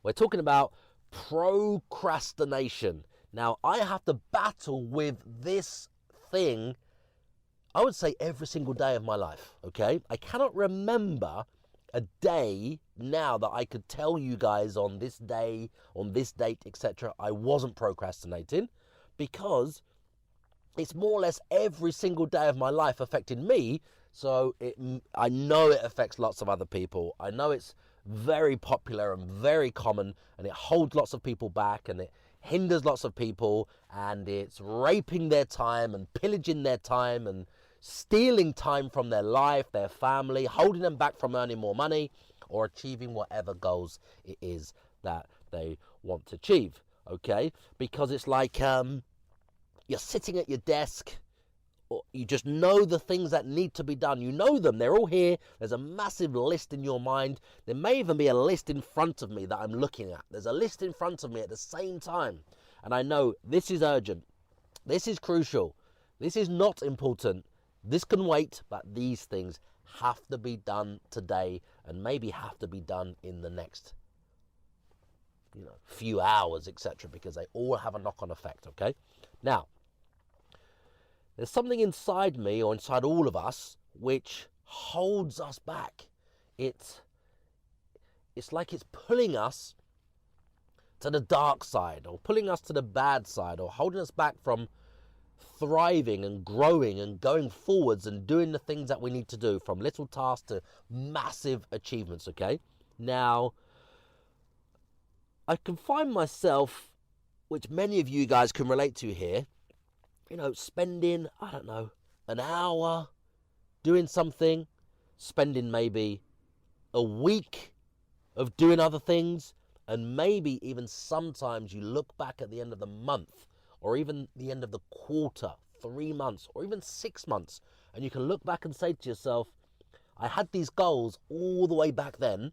S2: we're talking about procrastination. Now, I have to battle with this thing, I would say, every single day of my life, okay? I cannot remember a day now that I could tell you guys on this day, on this date, etc., I wasn't procrastinating, because it's more or less every single day of my life affecting me. So I know it affects lots of other people. I know it's very popular and very common, and it holds lots of people back, and it hinders lots of people, and it's raping their time and pillaging their time and stealing time from their life, their family, holding them back from earning more money or achieving whatever goals it is that they want to achieve, okay? Because it's like you're sitting at your desk, or you just know the things that need to be done. You know them. They're all here. There's a massive list in your mind. There may even be a list in front of me that I'm looking at. There's a list in front of me at the same time. And I know this is urgent. This is crucial. This is not important. This can wait, but these things have to be done today, and maybe have to be done in the next few hours, etc., because they all have a knock-on effect, okay? Now, there's something inside me, or inside all of us, which holds us back. It's like it's pulling us to the dark side, or pulling us to the bad side, or holding us back from thriving and growing and going forwards and doing the things that we need to do, from little tasks to massive achievements, okay? Now, I can find myself, which many of you guys can relate to here, spending, I don't know, an hour doing something, spending maybe a week of doing other things, and maybe even sometimes you look back at the end of the month or even the end of the quarter, 3 months or even 6 months, and you can look back and say to yourself, I had these goals all the way back then.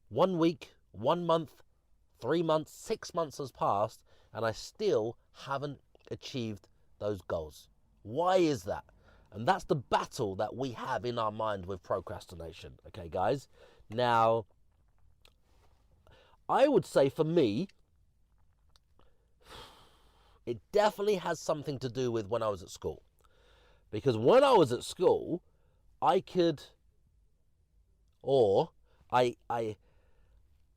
S2: 1 week, 1 month, 3 months, 6 months has passed, and I still haven't achieved those goals. Why is that? And that's the battle that we have in our mind with procrastination. Okay, guys? Now, I would say for me, it definitely has something to do with when I was at school. Because when I was at school, I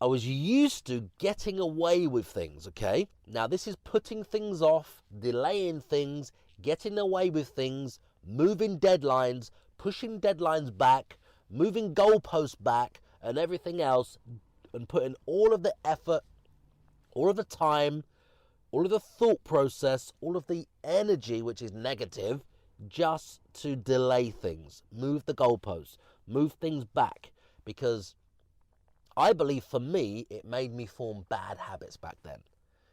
S2: was used to getting away with things, okay? Now, this is putting things off, delaying things, getting away with things, moving deadlines, pushing deadlines back, moving goalposts back, and everything else, and putting all of the effort, all of the time, all of the thought process, all of the energy, which is negative, just to delay things, move the goalposts, move things back, because I believe for me, it made me form bad habits back then.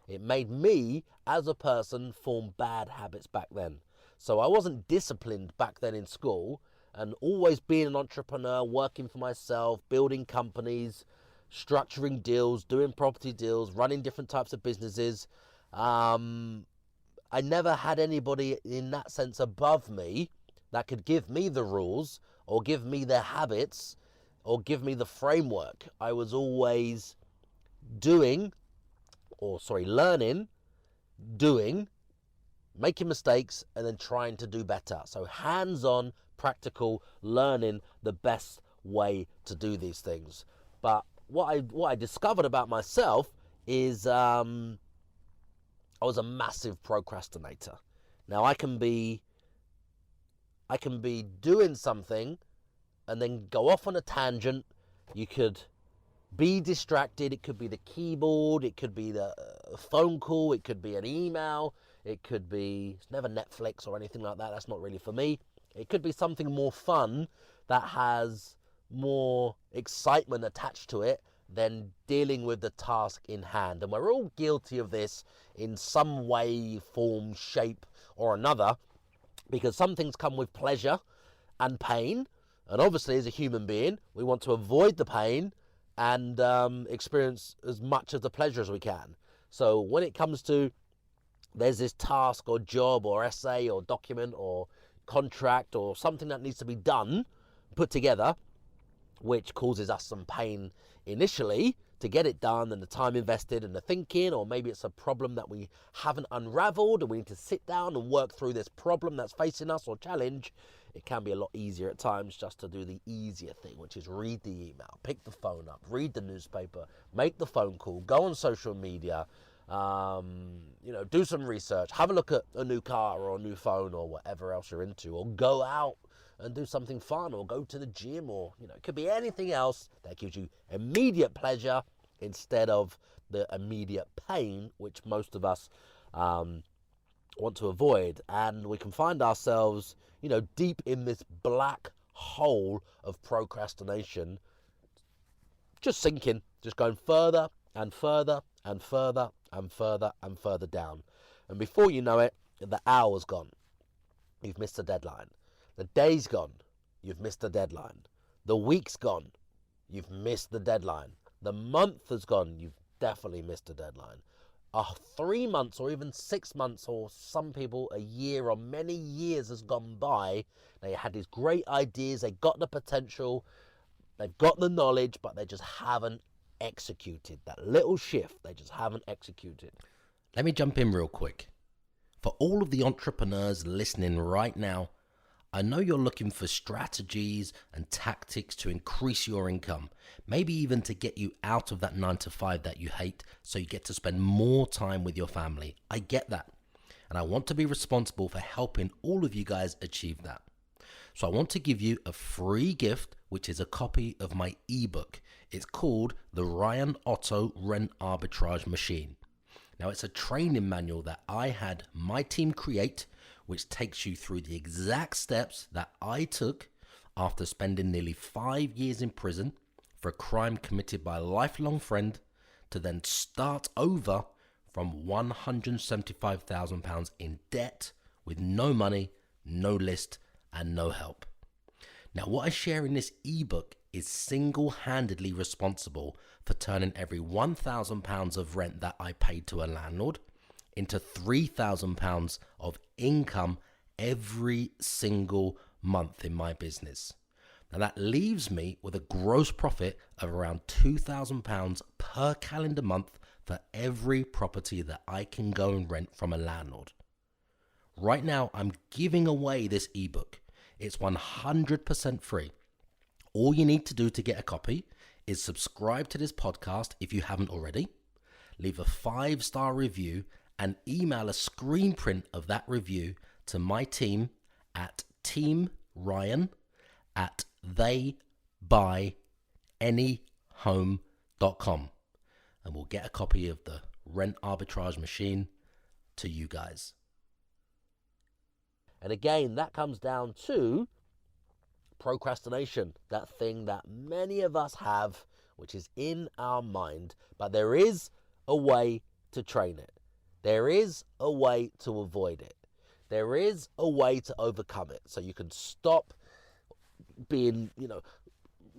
S2: It made me, as a person, form bad habits back then. So I wasn't disciplined back then in school, and always being an entrepreneur, working for myself, building companies, structuring deals, doing property deals, running different types of businesses. I never had anybody in that sense above me that could give me the rules or give me the habits or give me the framework. I was always learning, doing, making mistakes, and then trying to do better. So hands-on, practical, learning the best way to do these things. But what I discovered about myself is I was a massive procrastinator. Now I can be doing something and then go off on a tangent. You could be distracted. It could be the keyboard, it could be the phone call, it could be an email, it could be, it's never Netflix or anything like that, that's not really for me. It could be something more fun that has more excitement attached to it than dealing with the task in hand. And we're all guilty of this in some way, form, shape or another, because some things come with pleasure and pain, and obviously as a human being we want to avoid the pain and experience as much of the pleasure as we can. So when it comes to, there's this task or job or essay or document or contract or something that needs to be done, put together, which causes us some pain initially to get it done, and the time invested and the thinking, or maybe it's a problem that we haven't unraveled and we need to sit down and work through this problem that's facing us or challenge. It can be a lot easier at times just to do the easier thing, which is read the email, pick the phone up, read the newspaper, make the phone call, go on social media, do some research, have a look at a new car or a new phone or whatever else you're into, or go out and do something fun, or go to the gym, or it could be anything else that gives you immediate pleasure instead of the immediate pain, which most of us want to avoid. And we can find ourselves deep in this black hole of procrastination, just sinking, just going further and further and further and further and further down. And before you know it, the hour's gone, you've missed the deadline. The day's gone, you've missed the deadline. The week's gone, you've missed the deadline. The month has gone, you've definitely missed the deadline. 3 months or even 6 months, or some people a year or many years has gone by. They had these great ideas, they got the potential, they've got the knowledge, but they just haven't executed. That little shift, they just haven't executed.
S3: Let me jump in real quick. For all of the entrepreneurs listening right now, I know you're looking for strategies and tactics to increase your income, maybe even to get you out of that 9 to 5 that you hate, so you get to spend more time with your family. I get that. and I want to be responsible for helping all of you guys achieve that. So I want to give you a free gift, which is a copy of my ebook. It's called the Ryan Otto Rent Arbitrage Machine. Now, it's a training manual that I had my team create, which takes you through the exact steps that I took after spending nearly 5 years in prison for a crime committed by a lifelong friend, to then start over from £175,000 in debt with no money, no list, and no help. Now, what I share in this ebook is single-handedly responsible for turning every £1,000 of rent that I paid to a landlord into £3,000 of income every single month in my business. Now, that leaves me with a gross profit of around £2,000 per calendar month for every property that I can go and rent from a landlord. Right now, I'm giving away this ebook. It's 100% free. All you need to do to get a copy is subscribe to this podcast if you haven't already, leave a 5-star review, and email a screen print of that review to my team at teamryan@theybuyanyhome.com, and we'll get a copy of the Rent Arbitrage Machine to you guys.
S2: And again, that comes down to procrastination, that thing that many of us have, which is in our mind, but there is a way to train it. There is a way to avoid it. There is a way to overcome it, so you can stop being,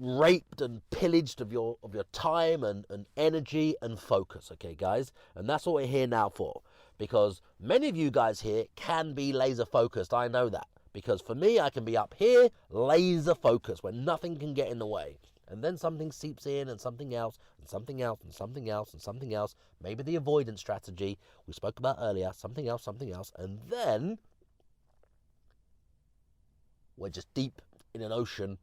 S2: raped and pillaged of your time and energy and focus, okay, guys? And that's what we're here now for, because many of you guys here can be laser focused. I know that, because for me, I can be up here laser focused when nothing can get in the way, and then something seeps in, and something else, and something else, and something else, and something else, maybe the avoidance strategy we spoke about earlier, something else, and then we're just deep in an ocean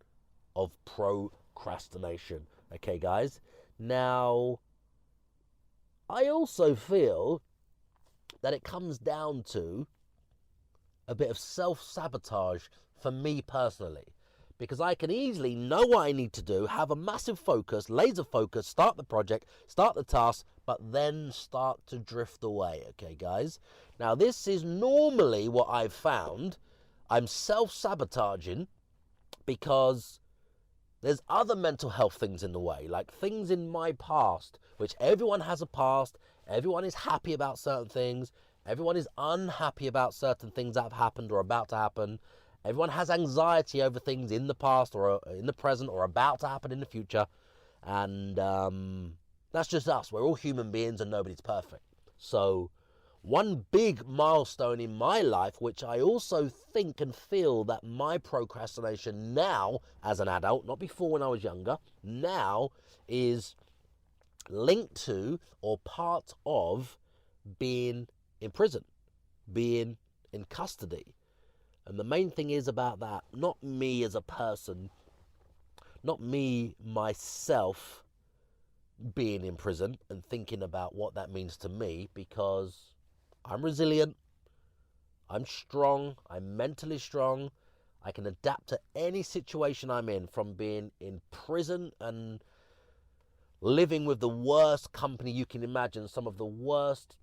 S2: of procrastination. Okay, guys? Now, I also feel that it comes down to a bit of self-sabotage for me personally, because I can easily know what I need to do, have a massive focus, laser focus, start the project, start the task, but then start to drift away. Okay, guys? Now, this is normally what I've found. I'm self-sabotaging because there's other mental health things in the way, like things in my past, which everyone has a past. Everyone is happy about certain things. Everyone is unhappy about certain things that have happened or about to happen. Everyone has anxiety over things in the past or in the present or about to happen in the future. And that's just us. We're all human beings and nobody's perfect. So one big milestone in my life, which I also think and feel that my procrastination now as an adult, not before when I was younger, now is linked to or part of being in prison, being in custody. And the main thing is about that, not me as a person, not me myself being in prison and thinking about what that means to me, because I'm resilient, I'm strong, I'm mentally strong, I can adapt to any situation I'm in, from being in prison and living with the worst company you can imagine, some of the worst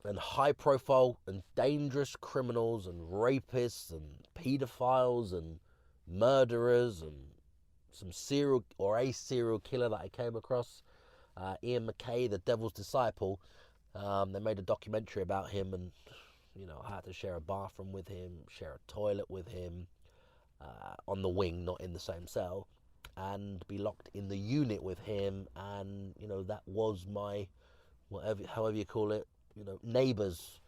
S2: and high profile and dangerous criminals and rapists and pedophiles and murderers and some serial killer that I came across, Ian McKay, the devil's disciple. They made a documentary about him, and I had to share a bathroom with him, share a toilet with him, on the wing, not in the same cell, and be locked in the unit with him. And that was my, however you call it, neighbours,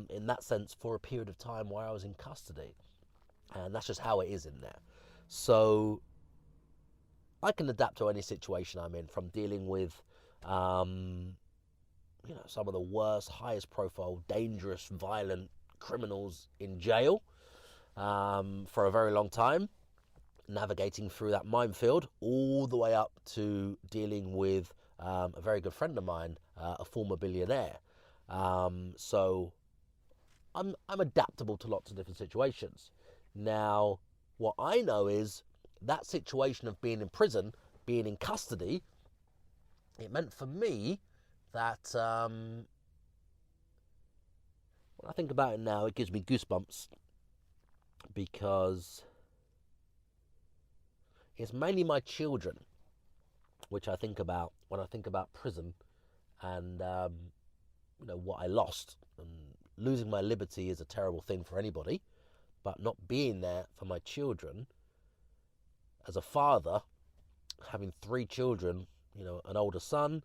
S2: in that sense, for a period of time while I was in custody. And that's just how it is in there. So I can adapt to any situation I'm in, from dealing with some of the worst, highest profile, dangerous, violent criminals in jail for a very long time, navigating through that minefield, all the way up to dealing with a very good friend of mine, a former billionaire. So I'm adaptable to lots of different situations. Now, what I know is that situation of being in prison, being in custody, it meant for me that when I think about it now, it gives me goosebumps, because it's mainly my children which I think about when I think about prison, and what I lost. And losing my liberty is a terrible thing for anybody, but not being there for my children as a father, having 3 children, an older son.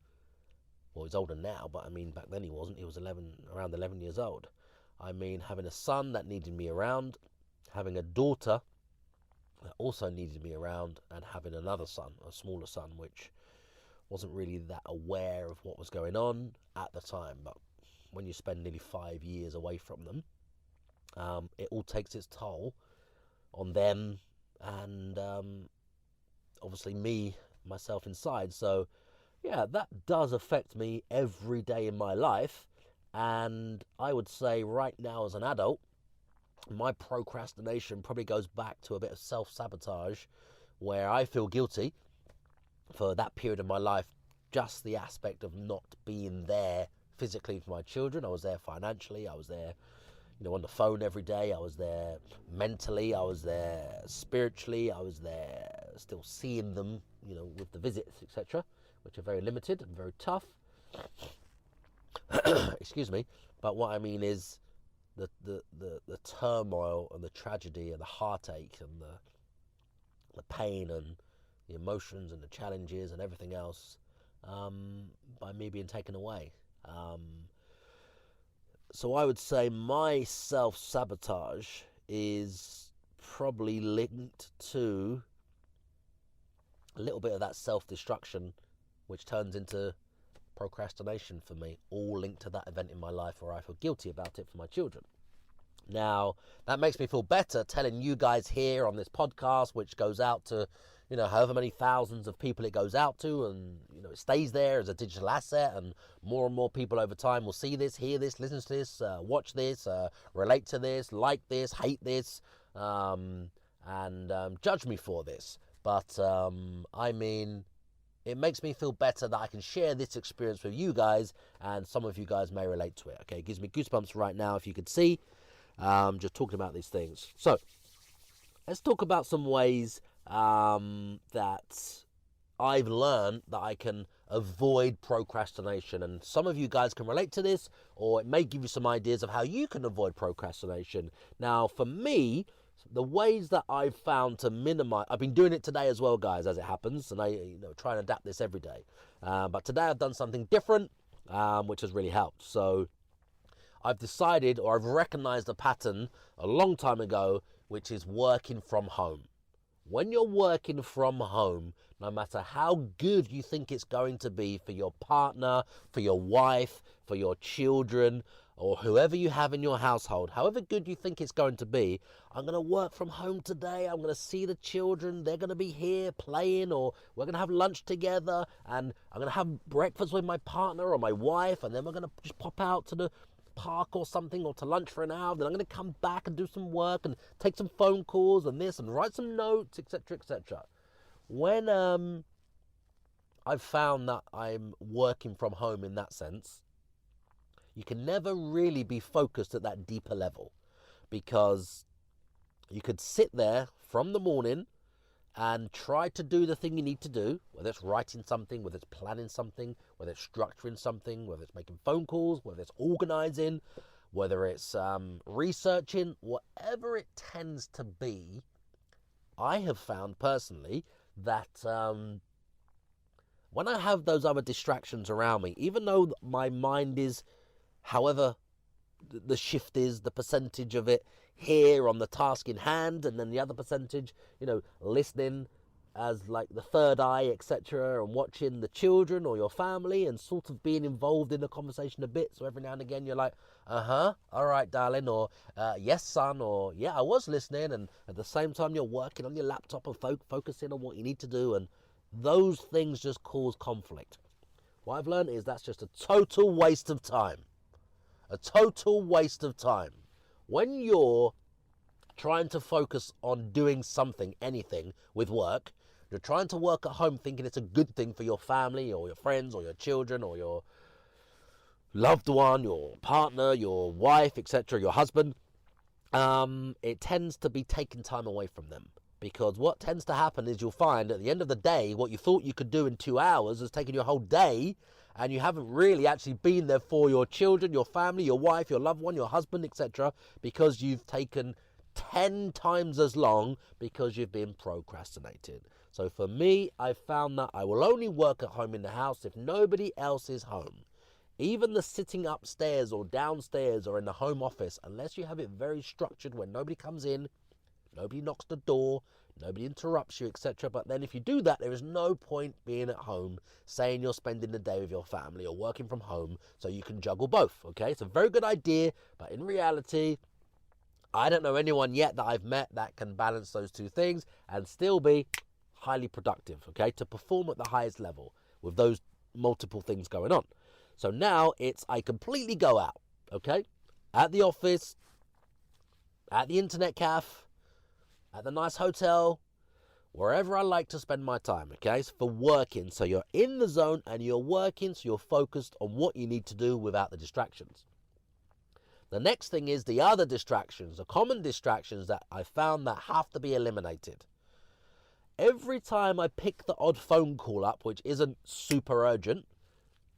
S2: Well, he's older now, but I mean, back then he wasn't. He was around 11 years old. I mean, having a son that needed me around, having a daughter that also needed me around, and having another son, a smaller son, which wasn't really that aware of what was going on at the time. But when you spend nearly 5 years away from them, it all takes its toll on them, and obviously myself inside. So yeah, that does affect me every day in my life. And I would say right now, as an adult, my procrastination probably goes back to a bit of self-sabotage, where I feel guilty for that period of my life, just the aspect of not being there physically for my children. I was there financially, I was there on the phone every day, I was there mentally, I was there spiritually, I was there still seeing them, with the visits, etc., which are very limited and very tough. Excuse me. But what I mean is the turmoil and the tragedy and the heartache and the pain and the emotions and the challenges and everything else, by me being taken away. So I would say my self-sabotage is probably linked to a little bit of that self-destruction, which turns into procrastination for me, all linked to that event in my life where I feel guilty about it for my children. Now, that makes me feel better telling you guys here on this podcast, which goes out to, however many thousands of people it goes out to, and, it stays there as a digital asset, and more people over time will see this, hear this, listen to this, watch this, relate to this, like this, hate this, and judge me for this. But, it makes me feel better that I can share this experience with you guys, and some of you guys may relate to it. Okay, it gives me goosebumps right now, if you could see. Just talking about these things. So let's talk about some ways that I've learned that I can avoid procrastination. And some of you guys can relate to this, or it may give you some ideas of how you can avoid procrastination. Now, for me, the ways that I've found to minimize, I've been doing it today as well, guys, as it happens, and I try and adapt this every day. But today I've done something different, which has really helped. So I've decided, or I've recognized a pattern a long time ago, which is working from home. When you're working from home, no matter how good you think it's going to be for your partner, for your wife, for your children, or whoever you have in your household, however good you think it's going to be, I'm going to work from home today, I'm going to see the children, they're going to be here playing, or we're going to have lunch together, and I'm going to have breakfast with my partner or my wife, and then we're going to just pop out to the park or something, or to lunch for an hour, then I'm going to come back and do some work and take some phone calls and this and write some notes, etc., etc. When I've found that I'm working from home in that sense, you can never really be focused at that deeper level, because you could sit there from the morning and try to do the thing you need to do, whether it's writing something, whether it's planning something, whether it's structuring something, whether it's making phone calls, whether it's organizing, whether it's researching, whatever it tends to be. I have found personally that when I have those other distractions around me, even though my mind is, however the shift is, the percentage of it here on the task in hand, and then the other percentage, listening as like the third eye, etc., and watching the children or your family and sort of being involved in the conversation a bit. So every now and again you're like, all right, darling, or yes, son, or yeah, I was listening, and at the same time you're working on your laptop and focusing on what you need to do, and those things just cause conflict. What I've learned is that's just a total waste of time. A total waste of time. when you're trying to focus on doing something, anything with work, you're trying to work at home thinking it's a good thing for your family or your friends or your children or your loved one, your partner, your wife, etc., your husband, it tends to be taking time away from them. Because what tends to happen is you'll find at the end of the day, what you thought you could do in 2 hours has taken you a whole day, and you haven't really actually been there for your children, your family, your wife, your loved one, your husband, etc., because you've taken 10 times as long because you've been procrastinated. So for me, I found that I will only work at home in the house if nobody else is home. Even the sitting upstairs or downstairs or in the home office, unless you have it very structured where nobody comes in, nobody knocks the door, nobody interrupts you, etc. But then if you do that, there is no point being at home saying you're spending the day with your family or working from home so you can juggle both, okay? It's a very good idea, but in reality, I don't know anyone yet that I've met that can balance those two things and still be highly productive, okay? To perform at the highest level with those multiple things going on. So now I completely go out, okay? At the office, at the internet cafe, at the nice hotel, wherever I like to spend my time, okay? It's for working. So you're in the zone and you're working, so you're focused on what you need to do without the distractions. The next thing is the other distractions, the common distractions that I found that have to be eliminated. Every time I pick the odd phone call up, which isn't super urgent,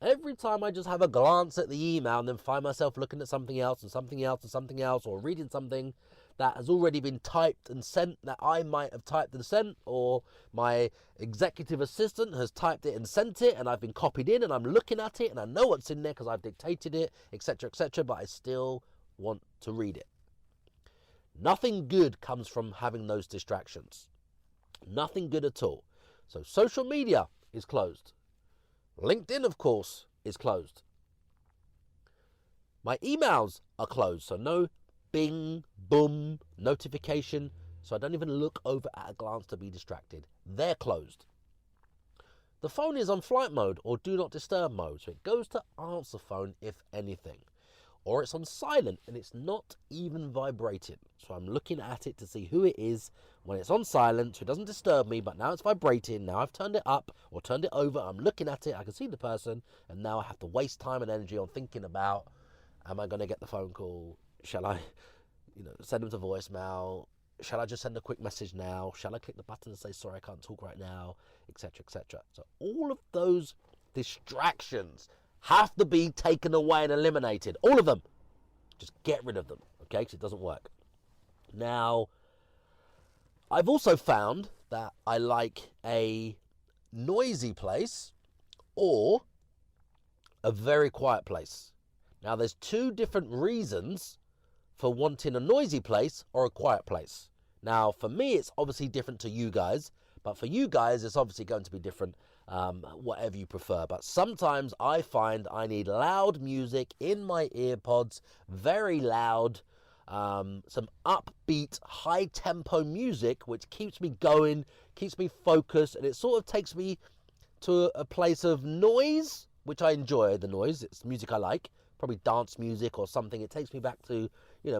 S2: every time I just have a glance at the email and then find myself looking at something else and something else and something else, or reading something that has already been typed and sent that I might have typed and sent, or my executive assistant has typed it and sent it and I've been copied in and I'm looking at it and I know what's in there because I've dictated it, etc., but I still want to read it. Nothing good comes from having those distractions. Nothing good at all. So social media is closed. LinkedIn, of course, is closed. My emails are closed, so no bing, boom, notification, so I don't even look over at a glance to be distracted. They're closed. The phone is on flight mode or do not disturb mode, so it goes to answer phone if anything. Or it's on silent and it's not even vibrating. So I'm looking at it to see who it is when it's on silent, so it doesn't disturb me, but now it's vibrating. Now I've turned it up or turned it over. I'm looking at it. I can see the person, and now I have to waste time and energy on thinking about, am I going to get the phone call? Shall I, send them to voicemail? Shall I just send a quick message now? Shall I click the button and say, sorry, I can't talk right now, etc., etc. So all of those distractions have to be taken away and eliminated. All of them. Just get rid of them, okay? Because it doesn't work. Now, I've also found that I like a noisy place or a very quiet place. Now, there's two different reasons for wanting a noisy place or a quiet place. Now, for me, it's obviously different to you guys, but for you guys, it's obviously going to be different, whatever you prefer. But sometimes I find I need loud music in my earpods, very loud, some upbeat, high-tempo music, which keeps me going, keeps me focused, and it sort of takes me to a place of noise, which I enjoy, the noise. It's music I like. Probably dance music or something. It takes me back to,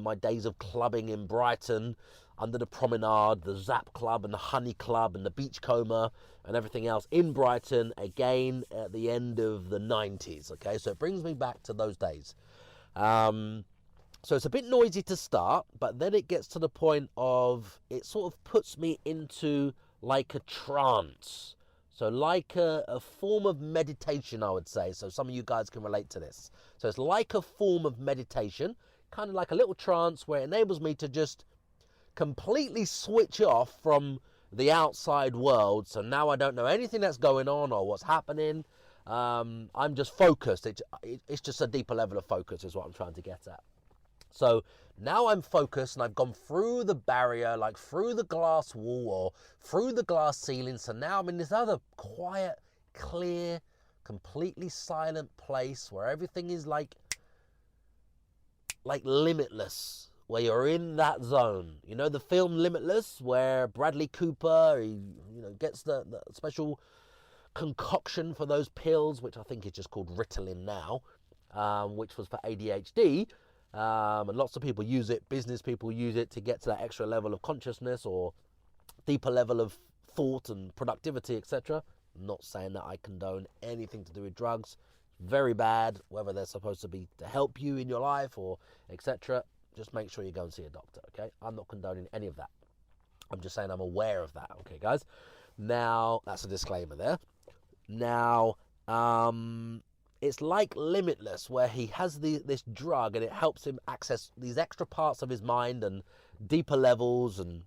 S2: my days of clubbing in Brighton, under the promenade, the Zap Club and the Honey Club and the Beachcomber and everything else in Brighton, again at the end of the 90s, okay? So it brings me back to those days. So it's a bit noisy to start, but then it gets to the point of, it sort of puts me into like a trance. So like a form of meditation, I would say. So some of you guys can relate to this. So it's like a form of meditation, kind of like a little trance where it enables me to just completely switch off from the outside world. So now I don't know anything that's going on or what's happening. I'm just focused. It's just a deeper level of focus is what I'm trying to get at. So now I'm focused and I've gone through the barrier, like through the glass wall or through the glass ceiling. So now I'm in this other quiet, clear, completely silent place where everything is like limitless, where you're in that zone. You know the film Limitless, where Bradley Cooper, he gets the special concoction for those pills, which I think is just called Ritalin now, which was for ADHD. And lots of people use it. Business people use it to get to that extra level of consciousness or deeper level of thought and productivity, etc. Not saying that I condone anything to do with drugs. Very bad, whether they're supposed to be to help you in your life or etc. Just make sure you go and see a doctor, okay? I'm not condoning any of that. I'm just saying I'm aware of that, okay, guys? Now, that's a disclaimer there. Now, it's like Limitless, where he has this drug and it helps him access these extra parts of his mind and deeper levels, and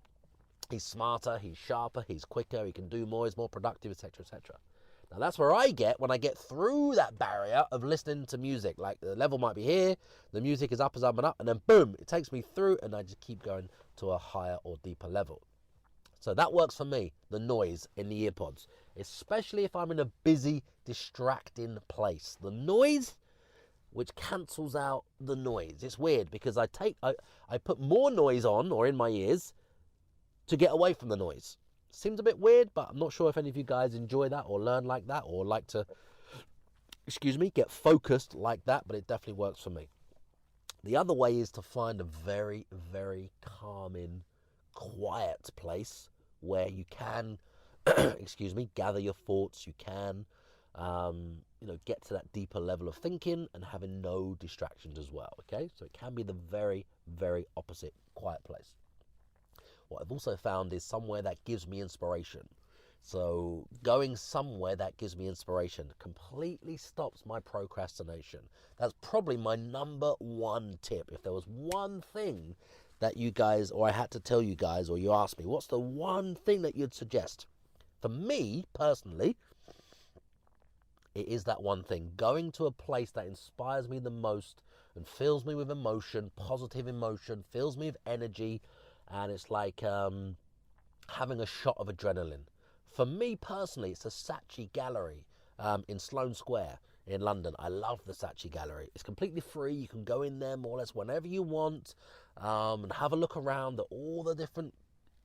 S2: he's smarter, he's sharper, he's quicker, he can do more, he's more productive, etc., etc. Now that's where I get when I get through that barrier of listening to music. Like the level might be here, the music is up and then boom, it takes me through and I just keep going to a higher or deeper level. So that works for me, the noise in the earpods, especially if I'm in a busy, distracting place. The noise which cancels out the noise. It's weird because I put more noise on or in my ears to get away from the noise. Seems a bit weird, but I'm not sure if any of you guys enjoy that or learn like that or like to, get focused like that, but it definitely works for me. The other way is to find a very, very calming, quiet place where you can, gather your thoughts. You can, get to that deeper level of thinking and having no distractions as well. Okay, so it can be the very, very opposite quiet place. What I've also found is somewhere that gives me inspiration. So going somewhere that gives me inspiration completely stops my procrastination. That's probably my number one tip. If there was one thing that you guys, or I had to tell you guys, or you asked me, what's the one thing that you'd suggest? For me, personally, it is that one thing. Going to a place that inspires me the most and fills me with emotion, positive emotion, fills me with energy, and it's like having a shot of adrenaline. For me personally, it's the Saatchi Gallery in Sloane Square in London. I love the Saatchi Gallery. It's completely free. You can go in there more or less whenever you want and have a look around at all the different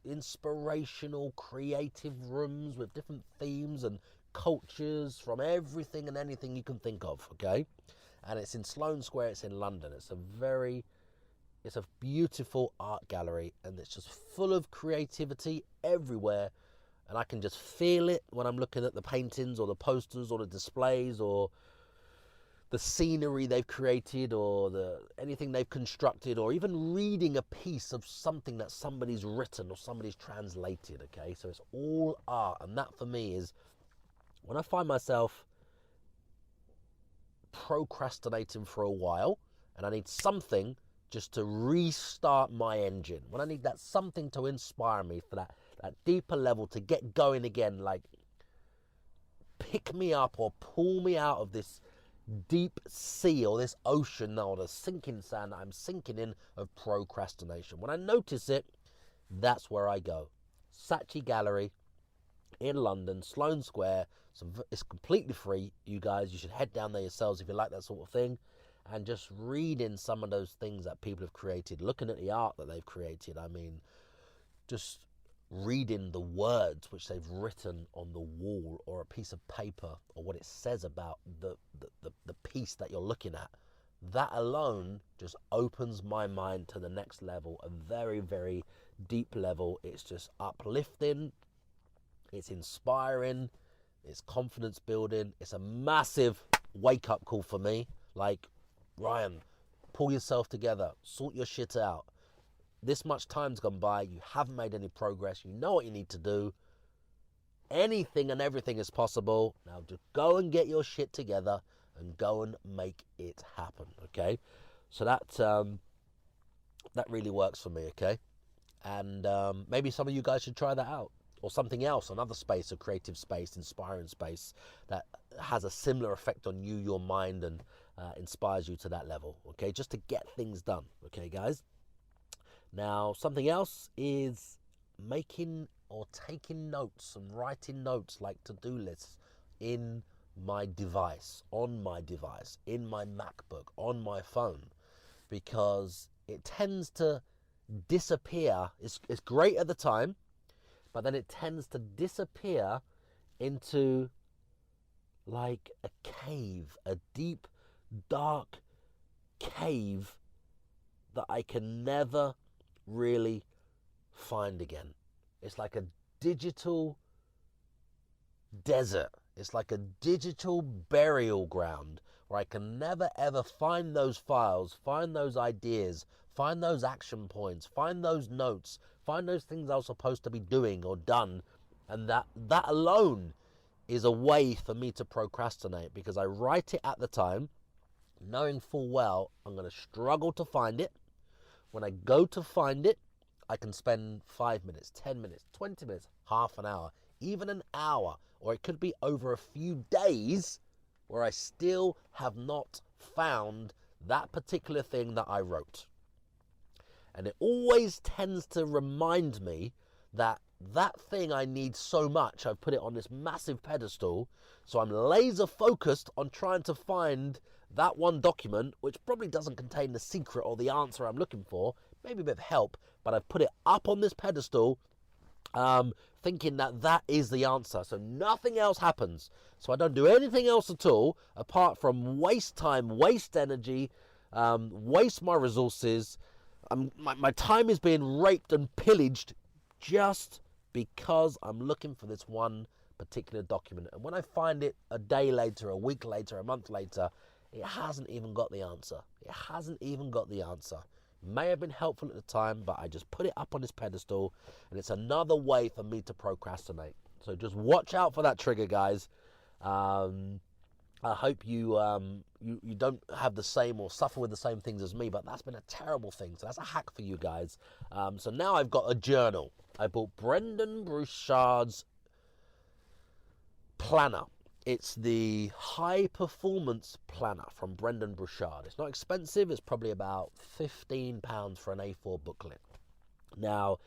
S2: inspirational, creative rooms with different themes and cultures from everything and anything you can think of, okay? And it's in Sloane Square. It's in London. It's a beautiful art gallery, and it's just full of creativity everywhere. And I can just feel it when I'm looking at the paintings or the posters or the displays or the scenery they've created or anything they've constructed, or even reading a piece of something that somebody's written or somebody's translated, okay? So it's all art, and that for me is when I find myself procrastinating for a while and I need something just to restart my engine, when I need that something to inspire me for that deeper level to get going again, like pick me up or pull me out of this deep sea or this ocean or the sinking sand that I'm sinking in of procrastination. When I notice it, that's where I go. Saatchi Gallery in London, Sloane Square. So it's completely free. You guys, you should head down there yourselves if you like that sort of thing, and just reading some of those things that people have created, looking at the art that they've created. I mean, just reading the words which they've written on the wall or a piece of paper, or what it says about the piece that you're looking at. That alone just opens my mind to the next level, a very, very deep level. It's just uplifting, it's inspiring, it's confidence building. It's a massive wake-up call for me. Like, Ryan, pull yourself together, sort your shit out. This much time's gone by, you haven't made any progress, you know what you need to do. Anything and everything is possible. Now just go and get your shit together and go and make it happen, okay? So that really works for me, okay? And maybe some of you guys should try that out. Or something else, another space, a creative space, inspiring space that has a similar effect on you, your mind, and inspires you to that level, okay? Just to get things done, okay, guys? Now, something else is making or taking notes and writing notes, like to-do lists, in my device, on my device, in my MacBook, on my phone, because it tends to disappear. It's great at the time, but then it tends to disappear into like a cave, a deep, dark cave that I can never really find again. It's like a digital desert. It's like a digital burial ground where I can never ever find those files, find those ideas, find those action points, find those notes, find those things I was supposed to be doing or done. And that alone is a way for me to procrastinate, because I write it at the time knowing full well I'm going to struggle to find it. When I go to find it, I can spend 5 minutes, 10 minutes, 20 minutes, half an hour, even an hour, or it could be over a few days where I still have not found that particular thing that I wrote. And it always tends to remind me that that thing I need so much, I've put it on this massive pedestal, so I'm laser focused on trying to find that one document, which probably doesn't contain the secret or the answer I'm looking for, maybe a bit of help, but I've put it up on this pedestal, thinking that that is the answer. So nothing else happens. So I don't do anything else at all apart from waste time, waste energy, waste my resources. My time is being raped and pillaged just because I'm looking for this one particular document. And when I find it a day later, a week later, a month later, it hasn't even got the answer. It hasn't even got the answer. It may have been helpful at the time, but I just put it up on this pedestal, and it's another way for me to procrastinate. So just watch out for that trigger, guys. I hope you don't have the same or suffer with the same things as me, but that's been a terrible thing. So that's a hack for you guys. So now I've got a journal. I bought Brendan Bouchard's planner. It's the high performance planner from Brendan Bouchard. It's not expensive. It's probably about £15 for an A4 booklet. Now,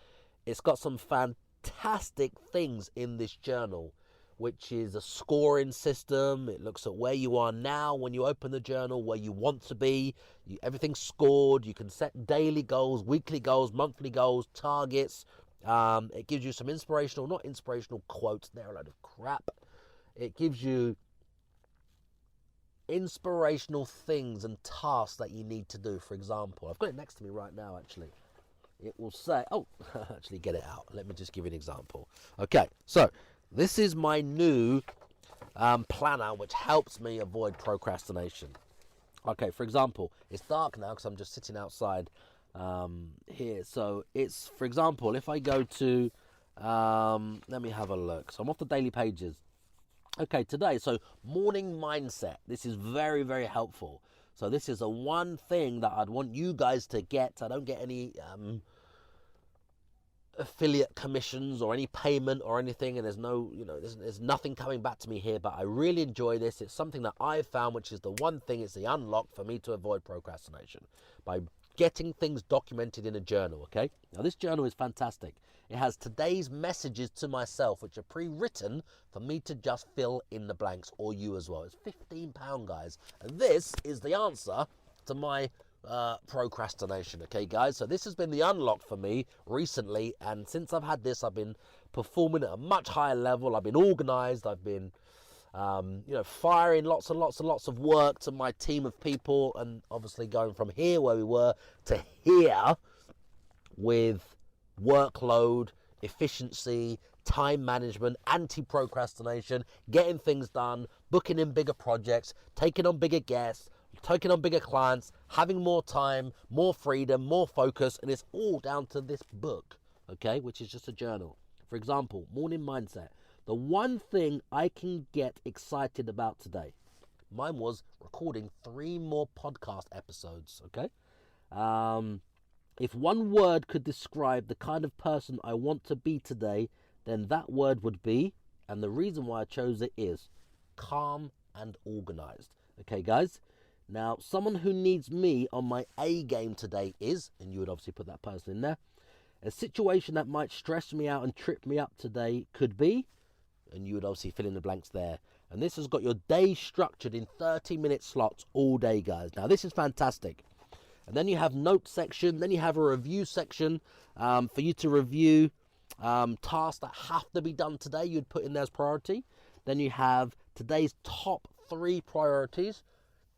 S2: it's got some fantastic things in this journal, which is a scoring system. It looks at where you are now when you open the journal, where you want to be. Everything's scored. You can set daily goals, weekly goals, monthly goals, targets. It gives you some not inspirational quotes. They're a load of crap. It gives you inspirational things and tasks that you need to do. For example, I've got it next to me right now, actually. It will say, actually get it out. Let me just give you an example. Okay, so this is my new planner, which helps me avoid procrastination. Okay, for example, it's dark now because I'm just sitting outside here. So it's, for example, if I go to, let me have a look. So I'm off the daily pages. Okay, today, so morning mindset. This is very, very helpful. So this is the one thing that I'd want you guys to get. I don't get any affiliate commissions or any payment or anything, and there's no, there's nothing coming back to me here, but I really enjoy this. It's something that I've found, which is the one thing, it's the unlock for me to avoid procrastination, by getting things documented in a journal. Okay, now this journal is fantastic. It has today's messages to myself, which are pre-written for me to just fill in the blanks, or you as well. It's £15, guys, and this is the answer to my procrastination. Okay, guys, so this has been the unlock for me recently, and since I've had this, I've been performing at a much higher level. I've been organized. I've been firing lots and lots and lots of work to my team of people, and obviously going from here where we were to here with workload, efficiency, time management, anti-procrastination, getting things done, booking in bigger projects, taking on bigger guests, taking on bigger clients, having more time, more freedom, more focus, and it's all down to this book, okay, which is just a journal. For example, morning mindset. The one thing I can get excited about today, mine was recording 3 more podcast episodes, okay? If one word could describe the kind of person I want to be today, then that word would be, and the reason why I chose it is, calm and organized. Okay, guys? Now, someone who needs me on my A game today is, and you would obviously put that person in there, a situation that might stress me out and trip me up today could be, and you would obviously fill in the blanks there. And this has got your day structured in 30-minute slots all day, guys. Now, this is fantastic. And then you have notes section. Then you have a review section for you to review tasks that have to be done today. You'd put in there as priority. Then you have today's top 3 priorities,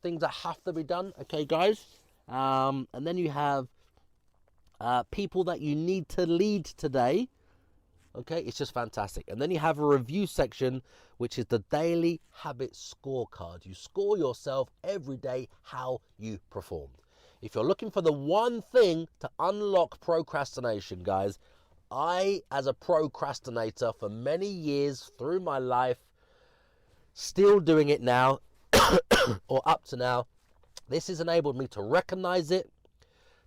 S2: things that have to be done. Okay, guys. And then you have people that you need to lead today. Okay, it's just fantastic. And then you have a review section, which is the daily habit scorecard. You score yourself every day how you performed. If you're looking for the one thing to unlock procrastination, guys, I, as a procrastinator for many years through my life, still doing it now, or up to now, this has enabled me to recognize it,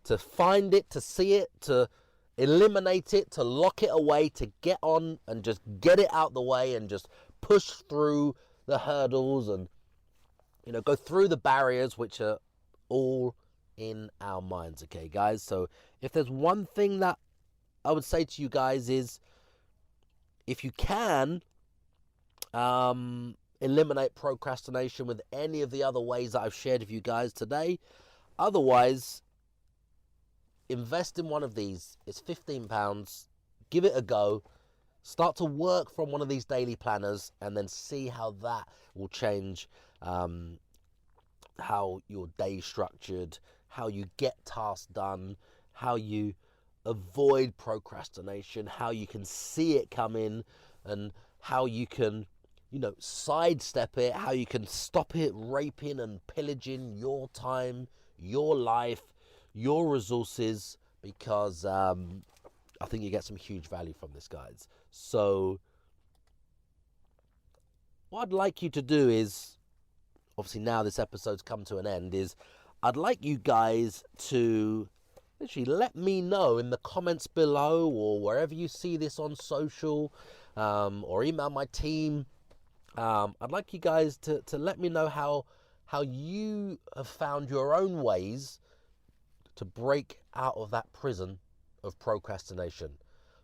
S2: to find it, to see it, to eliminate it, to lock it away, to get on and just get it out the way and just push through the hurdles and, go through the barriers, which are all in our minds. Okay, guys? So if there's one thing that I would say to you guys is, if you can eliminate procrastination with any of the other ways that I've shared with you guys today. Otherwise, invest in one of these. It's £15. Give it a go. Start to work from one of these daily planners and then see how that will change how your day's structured, how you get tasks done, how you avoid procrastination, how you can see it come in, and how you can, sidestep it, how you can stop it raping and pillaging your time, your life, your resources, because I think you get some huge value from this, guys. So what I'd like you to do is, obviously now this episode's come to an end, is I'd like you guys to literally let me know in the comments below or wherever you see this on social, or email my team. I'd like you guys to let me know how you have found your own ways to break out of that prison of procrastination.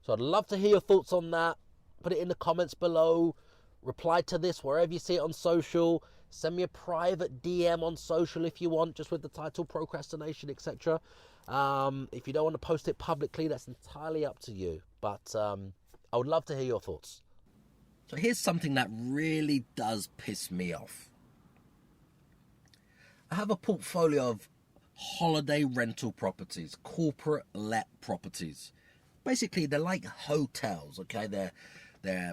S2: So I'd love to hear your thoughts on that. Put it in the comments below. Reply to this wherever you see it on social. Send me a private DM on social if you want, just with the title procrastination, etc. If you don't want to post it publicly, that's entirely up to you. But I would love to hear your thoughts.
S3: So here's something that really does piss me off. I have a portfolio of holiday rental properties, corporate let properties. Basically, they're like hotels, okay? They're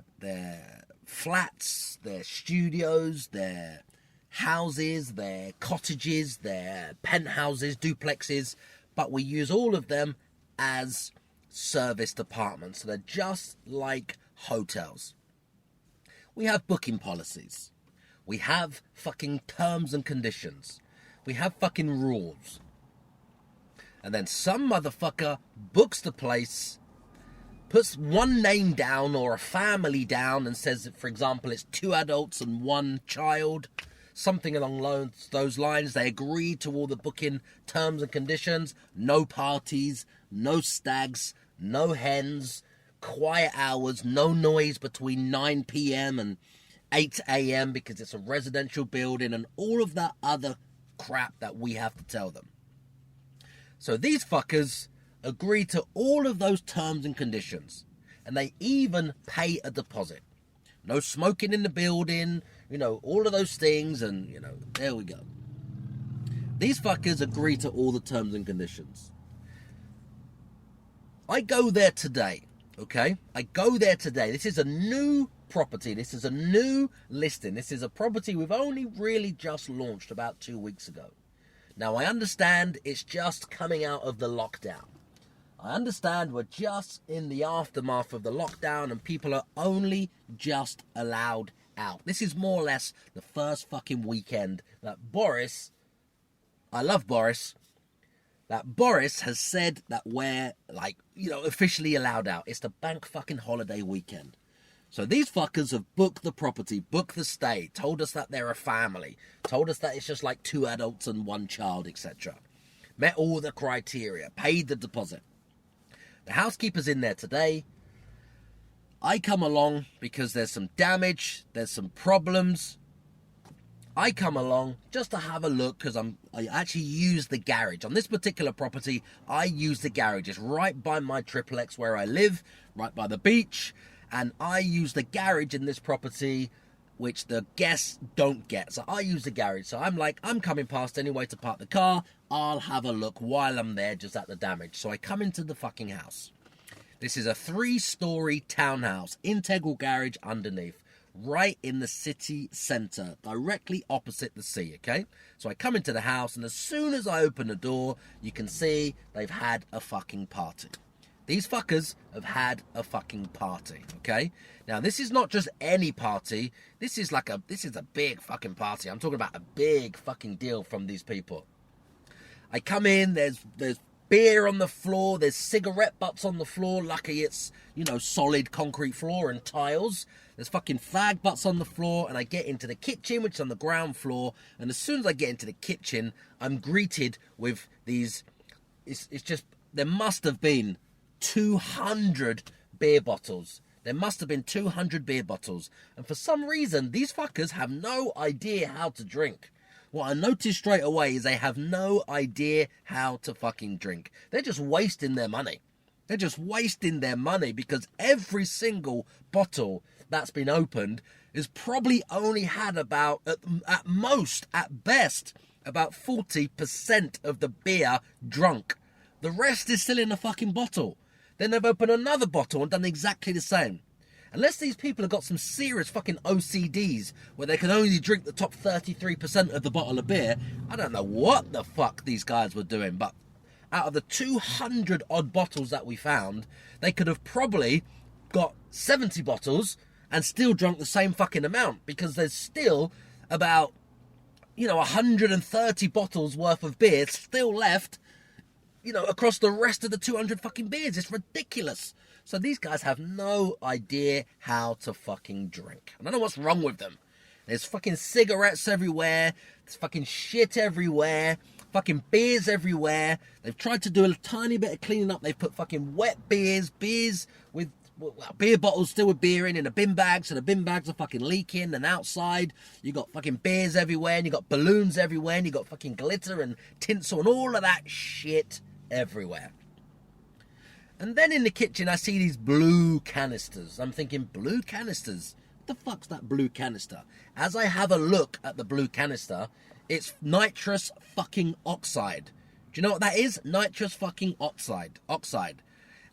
S3: flats, they're studios, they're houses, they're cottages, they're penthouses, duplexes, but we use all of them as serviced apartments. So they're just like hotels. We have booking policies. We have fucking terms and conditions. We have fucking rules. And then some motherfucker books the place, puts one name down or a family down and says that, for example, it's 2 adults and 1 child, something along those lines. They agree to all the booking terms and conditions. No parties, no stags, no hens, quiet hours, no noise between 9 p.m. and 8 a.m. because it's a residential building, and all of that other crap that we have to tell them. So these fuckers agree to all of those terms and conditions, and they even pay a deposit. No smoking in the building, all of those things, and, there we go. These fuckers agree to all the terms and conditions. I go there today, okay? I go there today. This is a new property. This is a new listing. This is a property we've only really just launched about 2 weeks ago. Now, I understand it's just coming out of the lockdown. I understand we're just in the aftermath of the lockdown and people are only just allowed out. This is more or less the first fucking weekend that Boris, I love Boris, that Boris has said that we're, officially allowed out. It's the bank fucking holiday weekend. So these fuckers have booked the property, booked the stay, told us that they're a family, told us that it's just like 2 adults and 1 child, etc. Met all the criteria, paid the deposit. The housekeeper's in there today. I come along because there's some damage, there's some problems. I come along just to have a look because I actually use the garage. On this particular property, I use the garage. It's right by my triplex where I live, right by the beach. And I use the garage in this property which the guests don't get. So I use the garage. So I'm like, I'm coming past anyway to park the car. I'll have a look while I'm there just at the damage. So I come into the fucking house. This is a 3-story townhouse, integral garage underneath, right in the city centre, directly opposite the sea, okay? So I come into the house, and as soon as I open the door, you can see they've had a fucking party. These fuckers have had a fucking party, okay? Now, this is not just any party. This is a big fucking party. I'm talking about a big fucking deal from these people. I come in, there's beer on the floor, there's cigarette butts on the floor. Lucky it's, solid concrete floor and tiles. There's fucking fag butts on the floor, and I get into the kitchen, which is on the ground floor, and as soon as I get into the kitchen, I'm greeted with these, it's just, there must have been 200 beer bottles. There must have been 200 beer bottles, and for some reason, these fuckers have no idea how to drink. What I noticed straight away is they have no idea how to fucking drink. They're just wasting their money. They're just wasting their money because every single bottle that's been opened is probably only had about, at most, at best, about 40% of the beer drunk. The rest is still in the fucking bottle. Then they've opened another bottle and done exactly the same. Unless these people have got some serious fucking OCDs where they can only drink the top 33% of the bottle of beer, I don't know what the fuck these guys were doing, but out of the 200 odd bottles that we found, they could have probably got 70 bottles and still drunk the same fucking amount, because there's still about, 130 bottles worth of beer still left, across the rest of the 200 fucking beers. It's ridiculous. So these guys have no idea how to fucking drink. I don't know what's wrong with them. There's fucking cigarettes everywhere. There's fucking shit everywhere. Fucking beers everywhere. They've tried to do a tiny bit of cleaning up. They've put fucking wet beers with beer bottles still with beer in the bin bags. So the bin bags are fucking leaking, and outside you got fucking beers everywhere, and you got balloons everywhere, and you got fucking glitter and tinsel and all of that shit everywhere. And then in the kitchen, I see these blue canisters. I'm thinking, blue canisters? What the fuck's that blue canister? As I have a look at the blue canister, it's nitrous fucking oxide. Do you know what that is? Nitrous fucking oxide.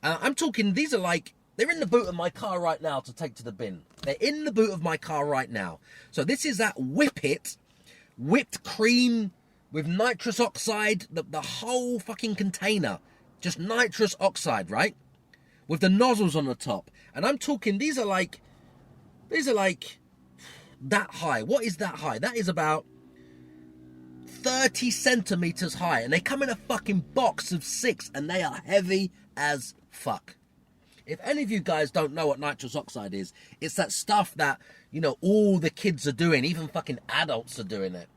S3: I'm talking, these are like, they're in the boot of my car right now to take to the bin. They're in the boot of my car right now. So this is that whipped cream with nitrous oxide, the whole fucking container. Just nitrous oxide, right? With the nozzles on the top. And I'm talking, these are like that high. What is that high? That is about 30 centimeters high. And they come in a fucking box of 6, and they are heavy as fuck. If any of you guys don't know what nitrous oxide is, it's that stuff that, all the kids are doing. Even fucking adults are doing it.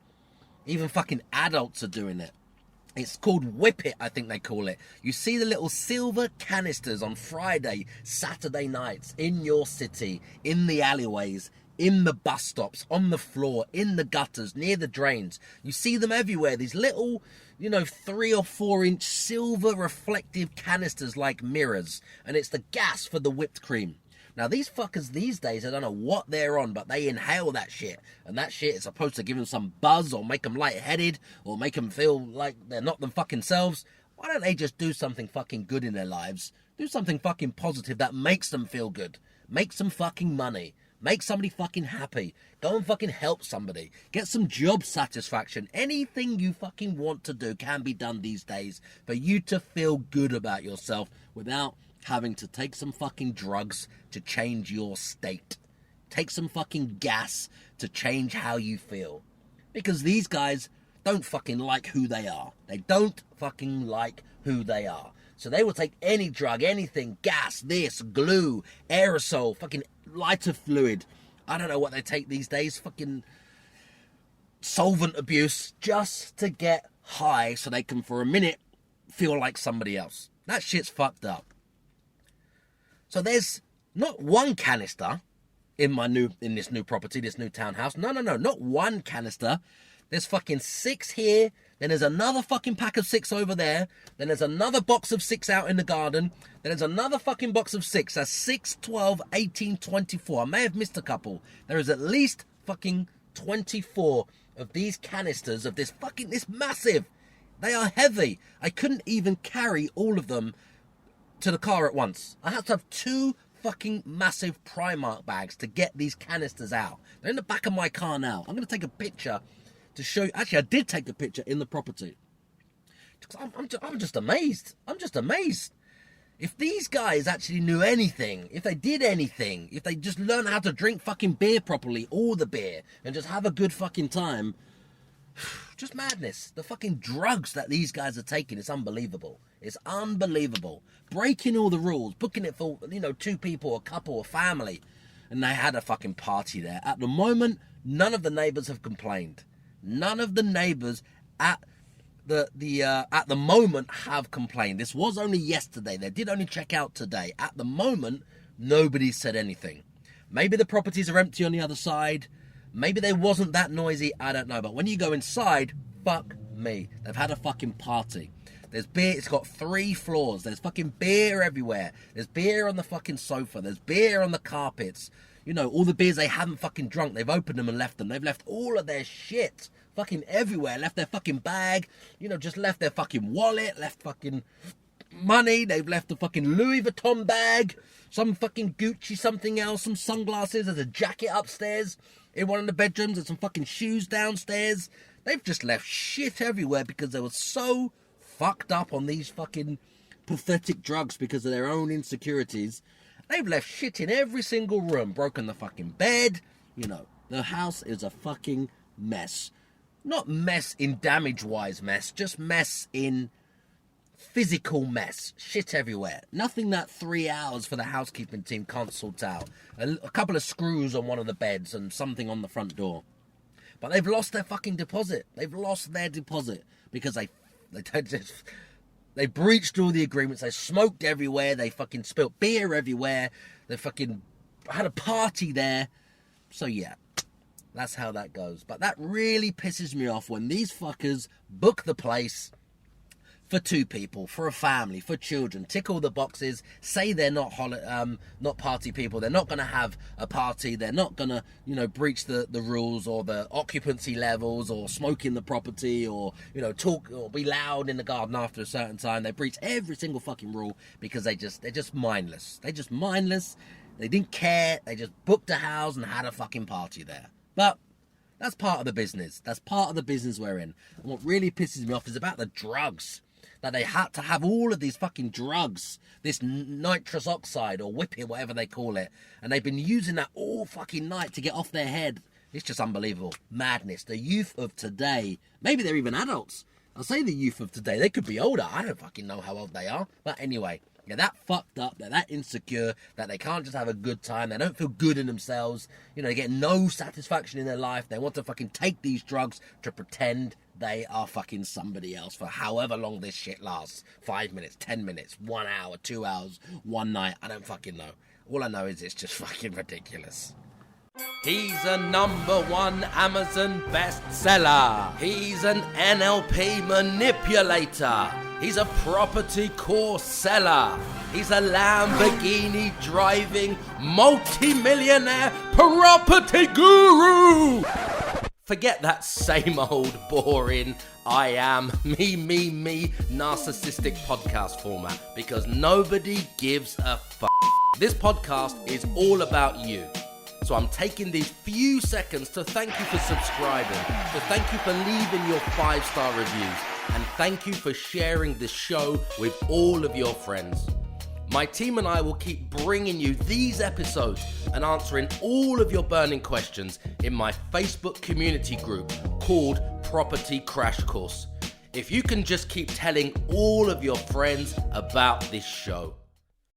S3: It's called Whip It, I think they call it. You see the little silver canisters on Friday, Saturday nights in your city, in the alleyways, in the bus stops, on the floor, in the gutters, near the drains. You see them everywhere. These little, 3 or 4 inch silver reflective canisters like mirrors. And it's the gas for the whipped cream. Now, these fuckers these days, I don't know what they're on, but they inhale that shit. And that shit is supposed to give them some buzz or make them lightheaded or make them feel like they're not them fucking selves. Why don't they just do something fucking good in their lives? Do something fucking positive that makes them feel good. Make some fucking money. Make somebody fucking happy. Go and fucking help somebody. Get some job satisfaction. Anything you fucking want to do can be done these days for you to feel good about yourself without having to take some fucking drugs to change your state. Take some fucking gas to change how you feel. Because these guys don't fucking like who they are. They don't fucking like who they are. So they will take any drug, anything, gas, this, glue, aerosol, fucking lighter fluid. I don't know what they take these days. Fucking solvent abuse just to get high so they can, for a minute, feel like somebody else. That shit's fucked up. So there's not one canister in this new property, this new townhouse. No, not one canister. There's fucking 6 here. Then there's another fucking pack of 6 over there. Then there's another box of 6 out in the garden. Then there's another fucking box of 6. That's 6, 12, 18, 24. I may have missed a couple. There is at least fucking 24 of these canisters of this massive. They are heavy. I couldn't even carry all of them to the car at once. I had to have 2 fucking massive Primark bags to get these canisters out. They're in the back of my car now. I'm going to take a picture to show you. Actually, I did take a picture in the property. I'm just amazed. I'm just amazed. If these guys actually knew anything, if they did anything, if they just learned how to drink fucking beer properly, all the beer, and just have a good fucking time, just madness. The fucking drugs that these guys are taking, it's unbelievable. It's unbelievable. Breaking all the rules, booking it for, 2 people, a couple, a family, and they had a fucking party there. At the moment, none of the neighbours have complained. None of the neighbours at the moment have complained. This was only yesterday. They did only check out today. At the moment, nobody said anything. Maybe the properties are empty on the other side. Maybe they wasn't that noisy. I don't know. But when you go inside, fuck me. They've had a fucking party. There's beer. It's got 3 floors. There's fucking beer everywhere. There's beer on the fucking sofa. There's beer on the carpets. All the beers they haven't fucking drunk. They've opened them and left them. They've left all of their shit fucking everywhere. Left their fucking bag. Just left their fucking wallet. Left fucking money. They've left the fucking Louis Vuitton bag. Some fucking Gucci something else. Some sunglasses. There's a jacket upstairs in one of the bedrooms. There's some fucking shoes downstairs. They've just left shit everywhere because they were so fucked up on these fucking pathetic drugs because of their own insecurities. They've left shit in every single room. Broken the fucking bed. The house is a fucking mess. Not mess in damage-wise mess. Just mess in physical mess. Shit everywhere. Nothing that 3 hours for the housekeeping team can't sort out. A couple of screws on one of the beds and something on the front door. But they've lost their fucking deposit. They've lost their deposit because they breached all the agreements. They smoked everywhere. They fucking spilt beer everywhere. They fucking had a party there. So yeah, that's how that goes. But that really pisses me off when these fuckers book the place for 2 people, for a family, for children, tick all the boxes, say they're not party people, they're not going to have a party, they're not going to, breach the rules or the occupancy levels or smoke in the property or, talk or be loud in the garden after a certain time. They breach every single fucking rule because they're just mindless. They're just mindless. They didn't care. They just booked a house and had a fucking party there. But that's part of the business. That's part of the business we're in. And what really pisses me off is about the drugs. That they had to have all of these fucking drugs, this nitrous oxide or whipping, whatever they call it. And they've been using that all fucking night to get off their head. It's just unbelievable. Madness. The youth of today, maybe they're even adults. I'll say the youth of today. They could be older. I don't fucking know how old they are. But anyway, they're that fucked up. They're that insecure that they can't just have a good time. They don't feel good in themselves. They get no satisfaction in their life. They want to fucking take these drugs to pretend they are fucking somebody else for however long this shit lasts. 5 minutes, 10 minutes, 1 hour, 2 hours, 1 night. I don't fucking know. All I know is it's just fucking ridiculous. He's a #1 Amazon bestseller. He's an NLP manipulator. He's a property course seller. He's a Lamborghini driving multi-millionaire property guru. Forget that same old boring I am me narcissistic podcast format because nobody gives a fuck. This podcast is all about you. So I'm taking these few seconds to thank you for subscribing, to thank you for leaving your 5-star reviews, and thank you for sharing this show with all of your friends. My team and I will keep bringing you these episodes and answering all of your burning questions in my Facebook community group called Property Crash Course. If you can just keep telling all of your friends about this show.